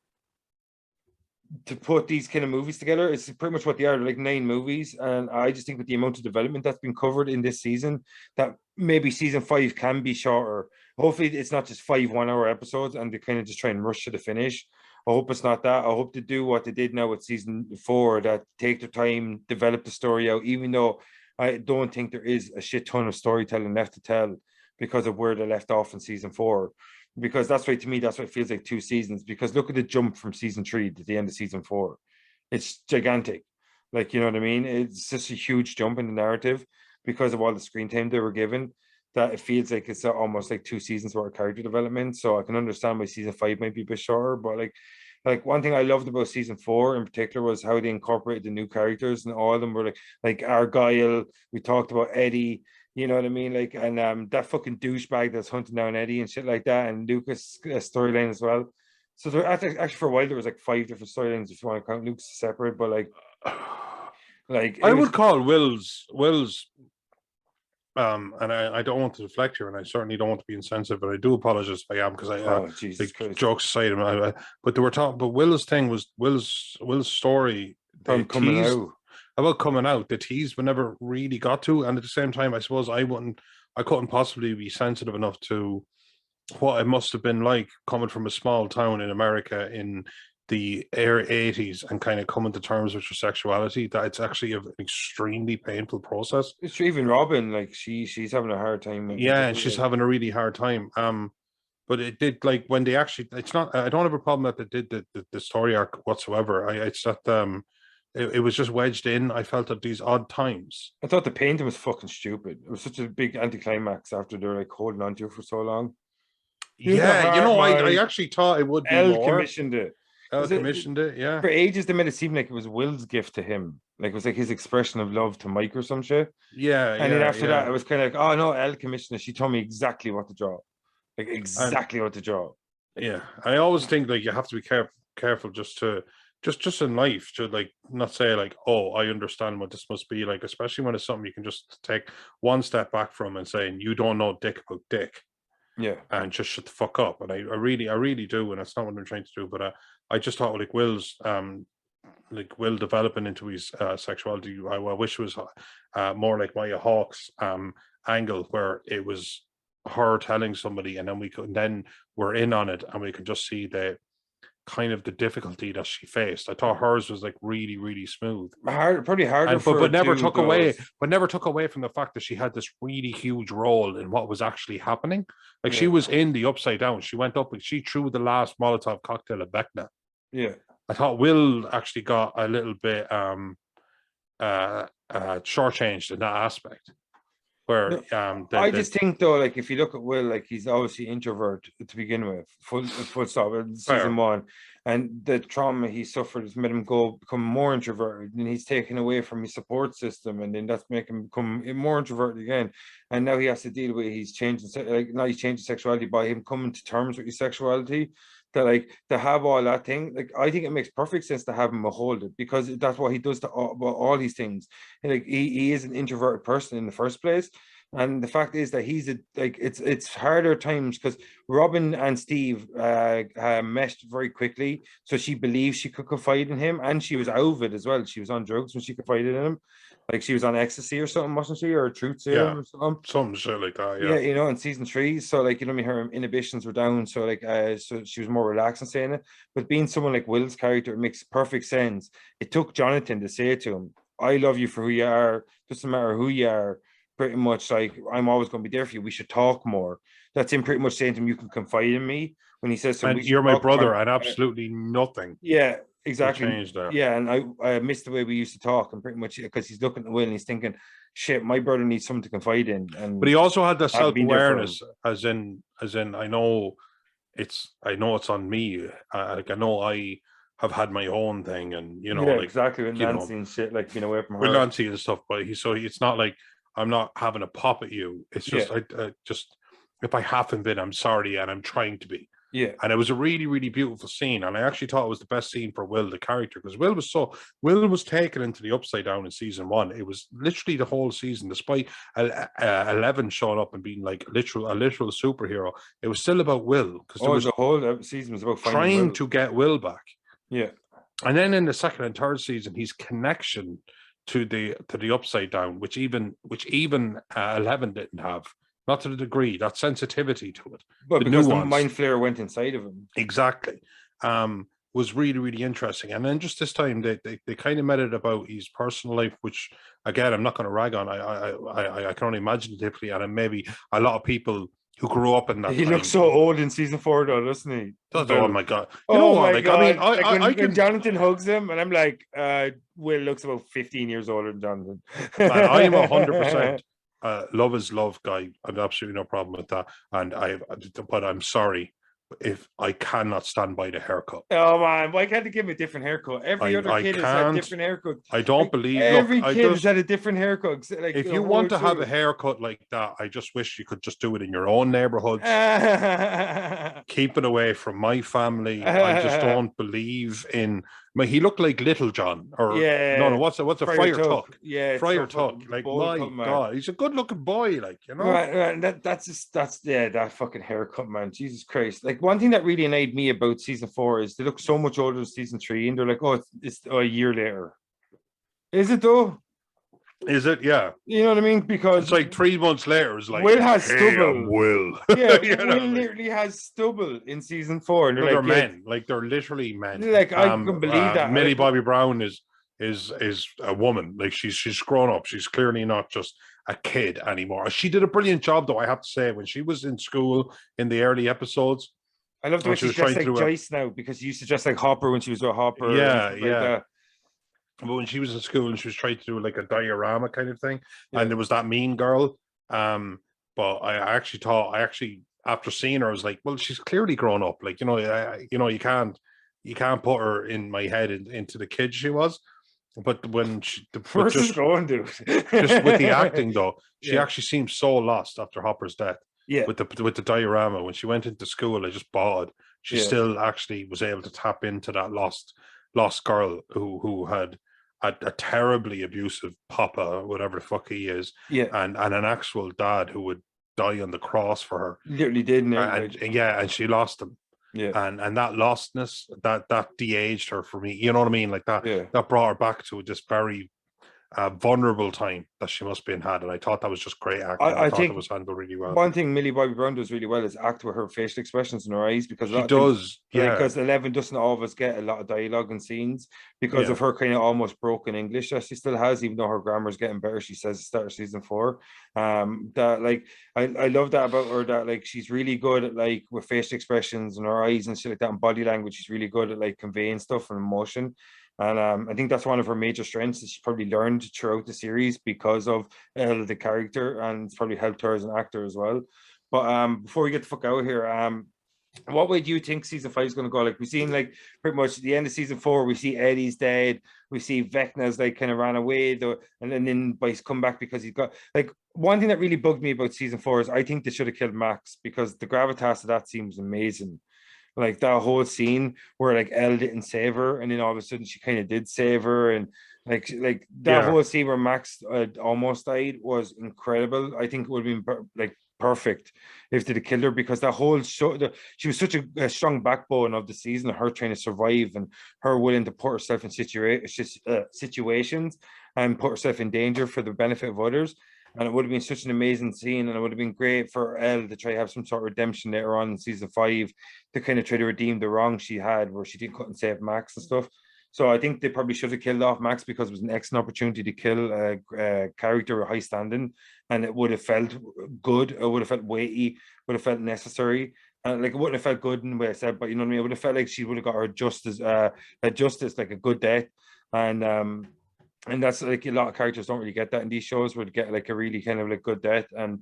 to put these kind of movies together, it's pretty much what they are. They're like 9 movies, and I just think with the amount of development that's been covered in this season, that maybe season 5 can be shorter. Hopefully, it's not just 5 1-hour episodes, and they kind of just try and rush to the finish. I hope it's not that. I hope to do what they did now with season 4, that take their time, develop the story out, even though I don't think there is a shit ton of storytelling left to tell because of where they left off in season 4. Because that's why, to me, that's why it feels like 2 seasons. Because look at the jump from season 3 to the end of season 4. It's gigantic. Like, you know what I mean? It's just a huge jump in the narrative because of all the screen time they were given, that it feels like it's almost like 2 seasons worth of character development. So I can understand why season 5 might be a bit shorter, but like one thing I loved about season 4 in particular was how they incorporated the new characters, and all of them were like Argyle. We talked about Eddie, you know what I mean? Like, and that fucking douchebag that's hunting down Eddie and shit like that, and Lucas' storyline as well. So there actually for a while there was like 5 different storylines if you want to count Lucas separate, but like I would call Will's and I don't want to deflect here, and I certainly don't want to be insensitive, but I do apologize if I am, because I Jesus Christ. jokes aside, but they were talking. But Will's thing was Will's story. They coming teased out. about coming out. The tease we never really got to, and at the same time, I suppose I couldn't possibly be sensitive enough to what it must have been like coming from a small town in America in the early 80s and kind of coming to terms with your sexuality, that it's actually an extremely painful process. It's even Robin, like she's having a hard time. Yeah, and she's having a really hard time. But it did, like, when they actually, it's not, I don't have a problem that they did the story arc whatsoever. It's that it was just wedged in. I felt at these odd times. I thought the painting was fucking stupid. It was such a big anticlimax after they're like holding on to it for so long. Yeah, you know, I actually thought it would be Elle more. commissioned it. Elle commissioned it, yeah. For ages, they made it seem like it was Will's gift to him. Like it was like his expression of love to Mike or some shit. Yeah, and then after that, it was kind of like, oh no, Elle commissioned it. She told me exactly what to draw. Like exactly what to draw. Yeah. I always think like you have to be careful just in life to like not say like, oh, I understand what this must be like, especially when it's something you can just take one step back from and saying you don't know dick about dick. Yeah. And just shut the fuck up. And I really do, and that's not what I'm trying to do. But I just thought like Will's Will developing into his sexuality, I wish it was more like Maya Hawke's angle, where it was her telling somebody, and then we're in on it, and we can just see the kind of the difficulty that she faced. I thought hers was like really, really smooth. Probably harder, but never took away from the fact that she had this really huge role in what was actually happening. Like she was in the Upside Down. She went up and she threw the last Molotov cocktail at Vecna. Yeah. I thought Will actually got a little bit shortchanged in that aspect. where I just think though, like if you look at Will, like he's obviously introvert to begin with, full stop in season one, and the trauma he suffered has made him become more introverted, and he's taken away from his support system, and then that's making him become more introverted again, and now he has to deal with he's changing, like now he's changing sexuality by him coming to terms with his sexuality. That like to have all that thing, like I think it makes perfect sense to have him hold it because that's what he does to all these things. And like he is an introverted person in the first place. And the fact is that he's it's harder times because Robin and Steve meshed very quickly. So she believes she could confide in him, and she was out of it as well. She was on drugs when she confided in him, like she was on ecstasy or something, wasn't she, or a truth serum or something? Some shit like that. Yeah, you know, in season 3, so like you know, I mean, her inhibitions were down, so like so she was more relaxed and saying it. But being someone like Will's character, it makes perfect sense. It took Jonathan to say to him, "I love you for who you are. Doesn't matter who you are." Pretty much like I'm always going to be there for you. We should talk more. That's him pretty much saying to him, "You can confide in me." When he says, "So and you're my brother," and absolutely nothing. Yeah, exactly. Changed there. Yeah, and I missed the way we used to talk, and pretty much because he's looking at Will and he's thinking, "Shit, my brother needs someone to confide in." And but he also had the self-awareness, as in, I know it's on me. Like I know I have had my own thing, and you know, yeah, like exactly with Nancy and shit, like being away from her. With Nancy and stuff, but it's not like I'm not having a pop at you. It's just I just if I haven't been, I'm sorry, and I'm trying to be. Yeah, and it was a really, really beautiful scene, and I actually thought it was the best scene for Will, the character, because Will was taken into the upside down in season 1. It was literally the whole season, despite 11 showing up and being like a literal superhero. It was still about Will because the whole season was about trying to get Will back. Yeah, and then in the second and third season, his connection to the upside down, which even 11 didn't have, not to the degree, that sensitivity to it, but because the mind flare went inside of him, exactly, was really, really interesting. And then just this time they kind of made it about his personal life, which again I'm not going to rag on. I can only imagine deeply, and maybe a lot of people who grew up in that. He looks so old in season 4, though, doesn't he? Oh my god! You know what? Like, I mean, when Jonathan hugs him, and I'm like, Will looks about 15 years older than Jonathan. Man, I'm 100%. Love is love, guy. I've absolutely no problem with that. But I'm sorry if I cannot stand by the haircut. Oh man, why can't they give him a different haircut? Every other kid has had a different haircut. I don't believe every kid has had a different haircut. Like, if you want to have a haircut like that, I just wish you could just do it in your own neighborhoods. Keep it away from my family. I just don't believe in. I mean, he looked like Little John, or what's a Friar Tuck? Yeah, Friar Tuck. Like, my God, he's a good-looking boy. Like, you know, right. That's that fucking haircut, man. Jesus Christ! Like, one thing that really annoyed me about season 4 is they look so much older than season 3, and they're like, "Oh, it's a year later." Is it though? Is it? Yeah. You know what I mean? Because it's like 3 months later. It's like Will has stubble. Will. Yeah, Will literally has stubble in season 4. And they're men. Like, they're literally men. Like, I can believe that. Millie Bobby Brown is a woman. Like, she's grown up. She's clearly not just a kid anymore. She did a brilliant job, though, I have to say, when she was in school in the early episodes. I love the way she's dressed like Joyce now, because she used to dress like Hopper when she was with Hopper. Yeah. But when she was in school and she was trying to do like a diorama kind of thing, and there was that mean girl. But I actually thought, after seeing her, I was like, well, she's clearly grown up. Like, you know, you can't put her in my head into the kid she was. But when where's this going, dude? Just with the acting though, she actually seemed so lost after Hopper's death. Yeah, with the diorama, when she went into school, I just bawled. She still actually was able to tap into that lost girl who had a terribly abusive papa, whatever the fuck he is, and an actual dad who would die on the cross for her. Literally did, and she lost him. Yeah, and that lostness that de-aged her for me. You know what I mean? Like that. Yeah. That brought her back to this very vulnerable time that she must have had, and I thought that was just great acting. I thought it was handled really well. One thing Millie Bobby Brown does really well is act with her facial expressions in her eyes, because she does, because 11 doesn't always get a lot of dialogue and scenes because of her kind of almost broken English that she still has, even though her grammar's getting better. She says at the start of season 4. That like I love that about her, that like she's really good at like with facial expressions and her eyes and shit like that, and body language. She's really good at like conveying stuff and emotion. And I think that's one of her major strengths that she's probably learned throughout the series because of the character, and it's probably helped her as an actor as well. But before we get the fuck out of here, what way do you think season 5 is going to go? Like, we've seen, like, pretty much the end of season 4, we see Eddie's dead, we see Vecna's like kind of ran away though, and then Bryce come back because he's got, like, one thing that really bugged me about season 4 is I think they should have killed Max, because the gravitas of that seems amazing. Like that whole scene where like Elle didn't save her, and then all of a sudden she kind of did save her, and like that whole scene where Max almost died was incredible. I think it would have been like perfect if they'd have killed her, because that whole show, she was such a strong backbone of the season, her trying to survive and her willing to put herself in situations and put herself in danger for the benefit of others. And it would have been such an amazing scene, and it would have been great for Elle to try to have some sort of redemption later on in season 5 to kind of try to redeem the wrong she had, where she didn't couldn't save Max and stuff. So I think they probably should have killed off Max, because it was an excellent opportunity to kill a character of high standing, and it would have felt good. It would have felt weighty, would have felt necessary. Like, it wouldn't have felt good in the way I said, but you know what I mean? It would have felt like she would have got her justice, like a good death. And that's like, a lot of characters don't really get that in these shows, would get like a really kind of like good death. And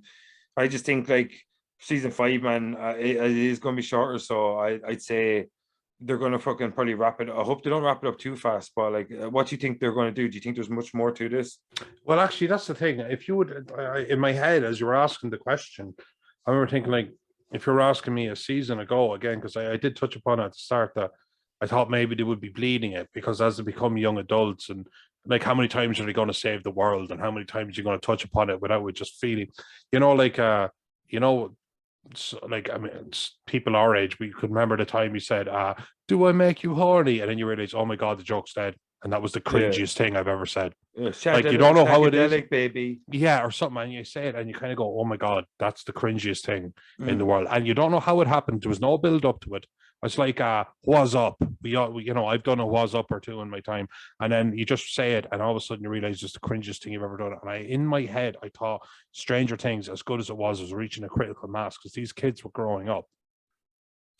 I just think like season 5, man, it is going to be shorter. So I'd say they're going to fucking probably wrap it. I hope they don't wrap it up too fast. But like, what do you think they're going to do? Do you think there's much more to this? Well, actually, that's the thing. If you would, in my head, as you were asking the question, I remember thinking, like, if you were asking me a season ago again, because I did touch upon it at the start, that I thought maybe they would be bleeding it, because as they become young adults, and like, how many times are they going to save the world, and how many times you're going to touch upon it without it just feeling, like, so, like, I mean, it's people our age, we could remember the time you said, do I make you horny? And then you realize, oh my God, the joke's dead. And that was the cringiest thing I've ever said. Like, you don't know how it is. Baby. Yeah, or something. And you say it and you kind of go, oh my God, that's the cringiest thing in the world. And you don't know how it happened. There was no build up to it. It's like, was up. We, I've done a was up or two in my time. And then you just say it, and all of a sudden you realize it's the cringiest thing you've ever done. And in my head, I thought Stranger Things, as good as it was reaching a critical mass, because these kids were growing up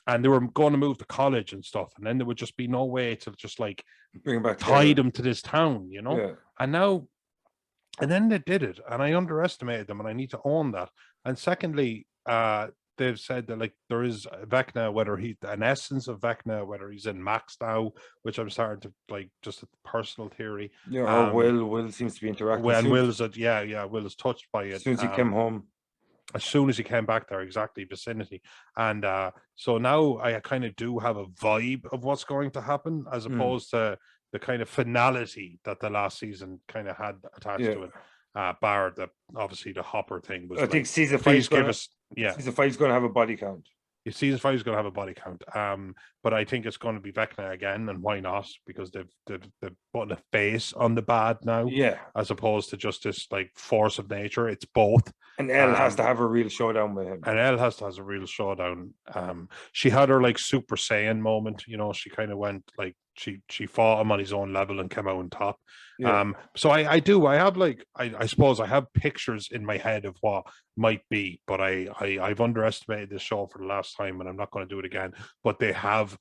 and they were going to move to college and stuff. And then there would just be no way to just like bring back tie them to this town, Yeah. And then they did it, and I underestimated them, and I need to own that. And secondly, they've said that like there is Vecna, whether he's an essence of Vecna, whether he's in Max now, which I'm starting to like, just a personal theory. Yeah, or Will seems to be interacting. Well, Will's Will is touched by it as soon as he came home. As soon as he came back there, exactly, vicinity. And so now I kind of do have a vibe of what's going to happen, as opposed to the kind of finality that the last season kind of had attached to it. Bar the obviously the Hopper thing was. I think season 5 is going to have a body count. Season 5 is going to have a body count. But I think it's going to be Vecna again, and why not? Because they've put a face on the bad now. Yeah. As opposed to just this like force of nature. It's both. And Elle has to have a real showdown with him. And Elle has to have a real showdown. She had her like Super Saiyan moment. She kind of went like, she fought him on his own level and came out on top. Yeah. So I have like, I suppose I have pictures in my head of what might be, but I've underestimated this show for the last time, and I'm not going to do it again. But they have,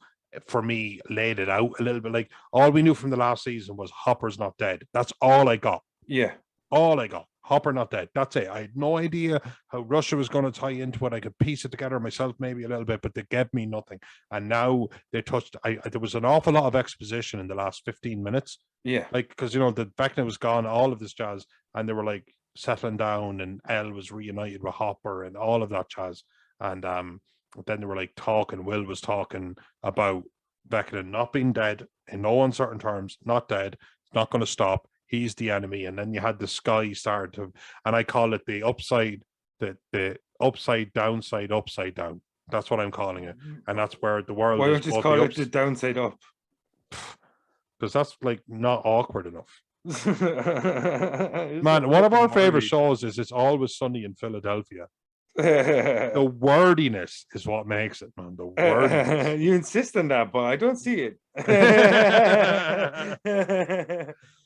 for me, laid it out a little bit. Like, all we knew from the last season was Hopper's not dead. That's all I got. Yeah. All I got. Hopper not dead. That's it. I had no idea how Russia was going to tie into it. I could piece it together myself maybe a little bit, but they gave me nothing. And now they touched. There was an awful lot of exposition in the last 15 minutes. Yeah, like, because the Vecna was gone, all of this jazz, and they were like settling down, and Elle was reunited with Hopper and all of that jazz. And then they were like talking. Will was talking about Vecna not being dead in no uncertain terms, not dead. It's not going to stop. He's the enemy. And then you had the sky start to, and I call it the upside, the upside, downside, upside down. That's what I'm calling it. And that's where the world. Why don't you just call it the downside up? Because that's like not awkward enough. Man, one of our favorite shows is It's Always Sunny in Philadelphia. The wordiness is what makes it, man. The wordiness. You insist on that, but I don't see it.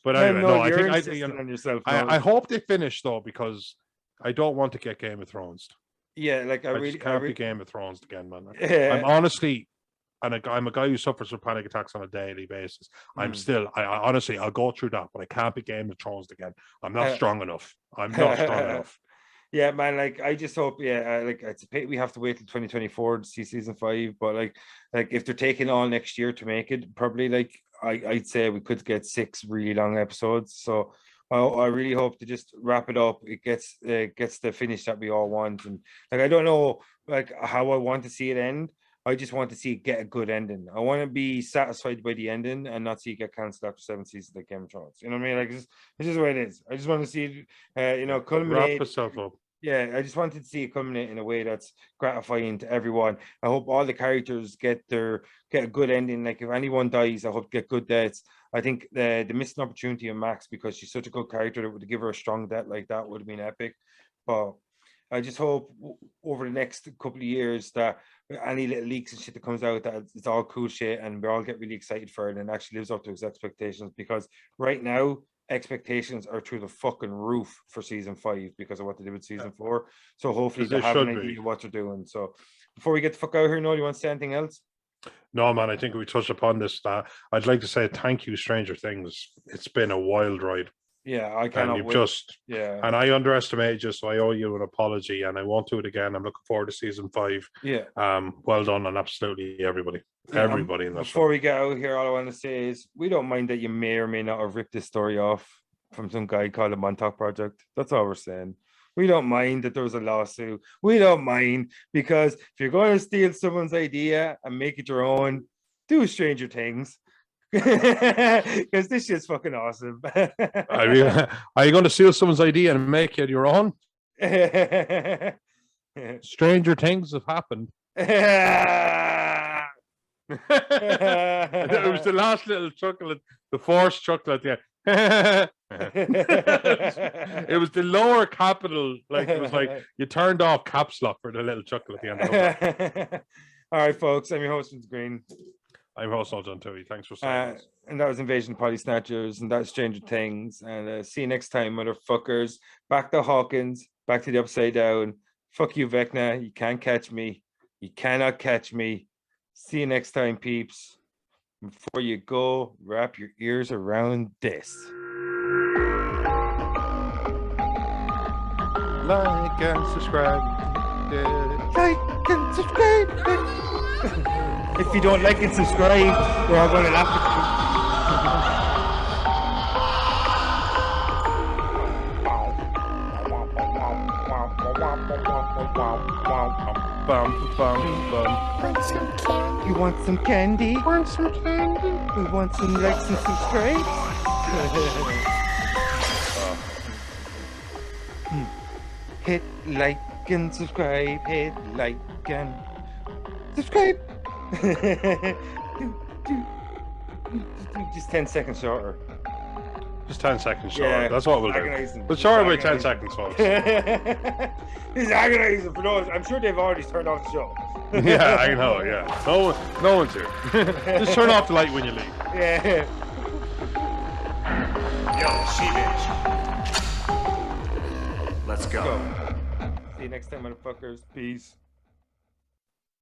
But anyway, no, I think on yourself. I hope they finish though, because I don't want to get Game of Thrones. Yeah, like I really can't be Game of Thrones again, man. I'm honestly, I'm a guy who suffers from panic attacks on a daily basis. I'm still, I honestly, I'll go through that, but I can't be Game of Thrones again. I'm not strong enough. I'm not strong enough. Yeah, man. Like, I just hope. Yeah, like it's a pity we have to wait till 2024 to see season 5. But like if they're taking all next year to make it, probably like I'd say we could get 6 really long episodes. So I really hope to just wrap it up. It gets the finish that we all want. And like I don't know like how I want to see it end. I just want to see it get a good ending. I want to be satisfied by the ending and not see it get cancelled after 7 seasons like Game of Thrones. You know what I mean? Like it's just the way it is. I just want to see it, culminate. Wrap itself up. Yeah, I just wanted to see it culminate in a way that's gratifying to everyone. I hope all the characters get a good ending. Like if anyone dies, I hope get good deaths. I think the missing opportunity of Max because she's such a good character that would give her a strong death like that would have been epic. But I just hope over the next couple of years that any little leaks and shit that comes out that it's all cool shit and we all get really excited for it and actually lives up to his expectations, because right now expectations are through the fucking roof for season 5 because of what they did with season 4. So hopefully they have an idea of what they're doing. So before we get the fuck out here, Noel, you want to say anything else? No, man, I think we touched upon this. I'd like to say thank you, Stranger Things. It's been a wild ride. Yeah, I cannot and wait. And I underestimated you, so I owe you an apology, and I won't do it again. I'm looking forward to season 5. Yeah. Well done on absolutely everybody. Everybody in this. Before we get out here, all I want to say is we don't mind that you may or may not have ripped this story off from some guy called the Montauk Project. That's all we're saying. We don't mind that there was a lawsuit. We don't mind, because if you're going to steal someone's idea and make it your own, do Stranger Things. Because this shit's fucking awesome. Are you going to steal someone's idea and make it your own? Stranger things have happened. It was the last little chuckle, the forced chuckle at the end. It was the lower capital, like it was like you turned off caps lock for the little chuckle at the end. All right, folks, I'm your host, Vince Green. I'm host John Tui. Thanks for saying this. And that was Invasion of Potty Snatchers, and that's Stranger Things. And see you next time, motherfuckers. Back to Hawkins, back to the Upside Down. Fuck you, Vecna. You can't catch me. You cannot catch me. See you next time, peeps. Before you go, wrap your ears around this. Like and subscribe. Like and subscribe. If you don't like and subscribe, we're all going to laugh at you. You want some candy? Want some candy? We want some likes and subscribes? Hit like and subscribe. Hit like and subscribe. Just 10 seconds shorter. Just 10 seconds shorter. Yeah, that's what we'll do. But shorter by 10 seconds, folks. This is agonizing for those. I'm sure they've already turned off the show. Yeah, I know. Yeah, no one's here. Just turn off the light when you leave. Yeah. Yo, she bitch. Let's go. See you next time, motherfuckers. Peace.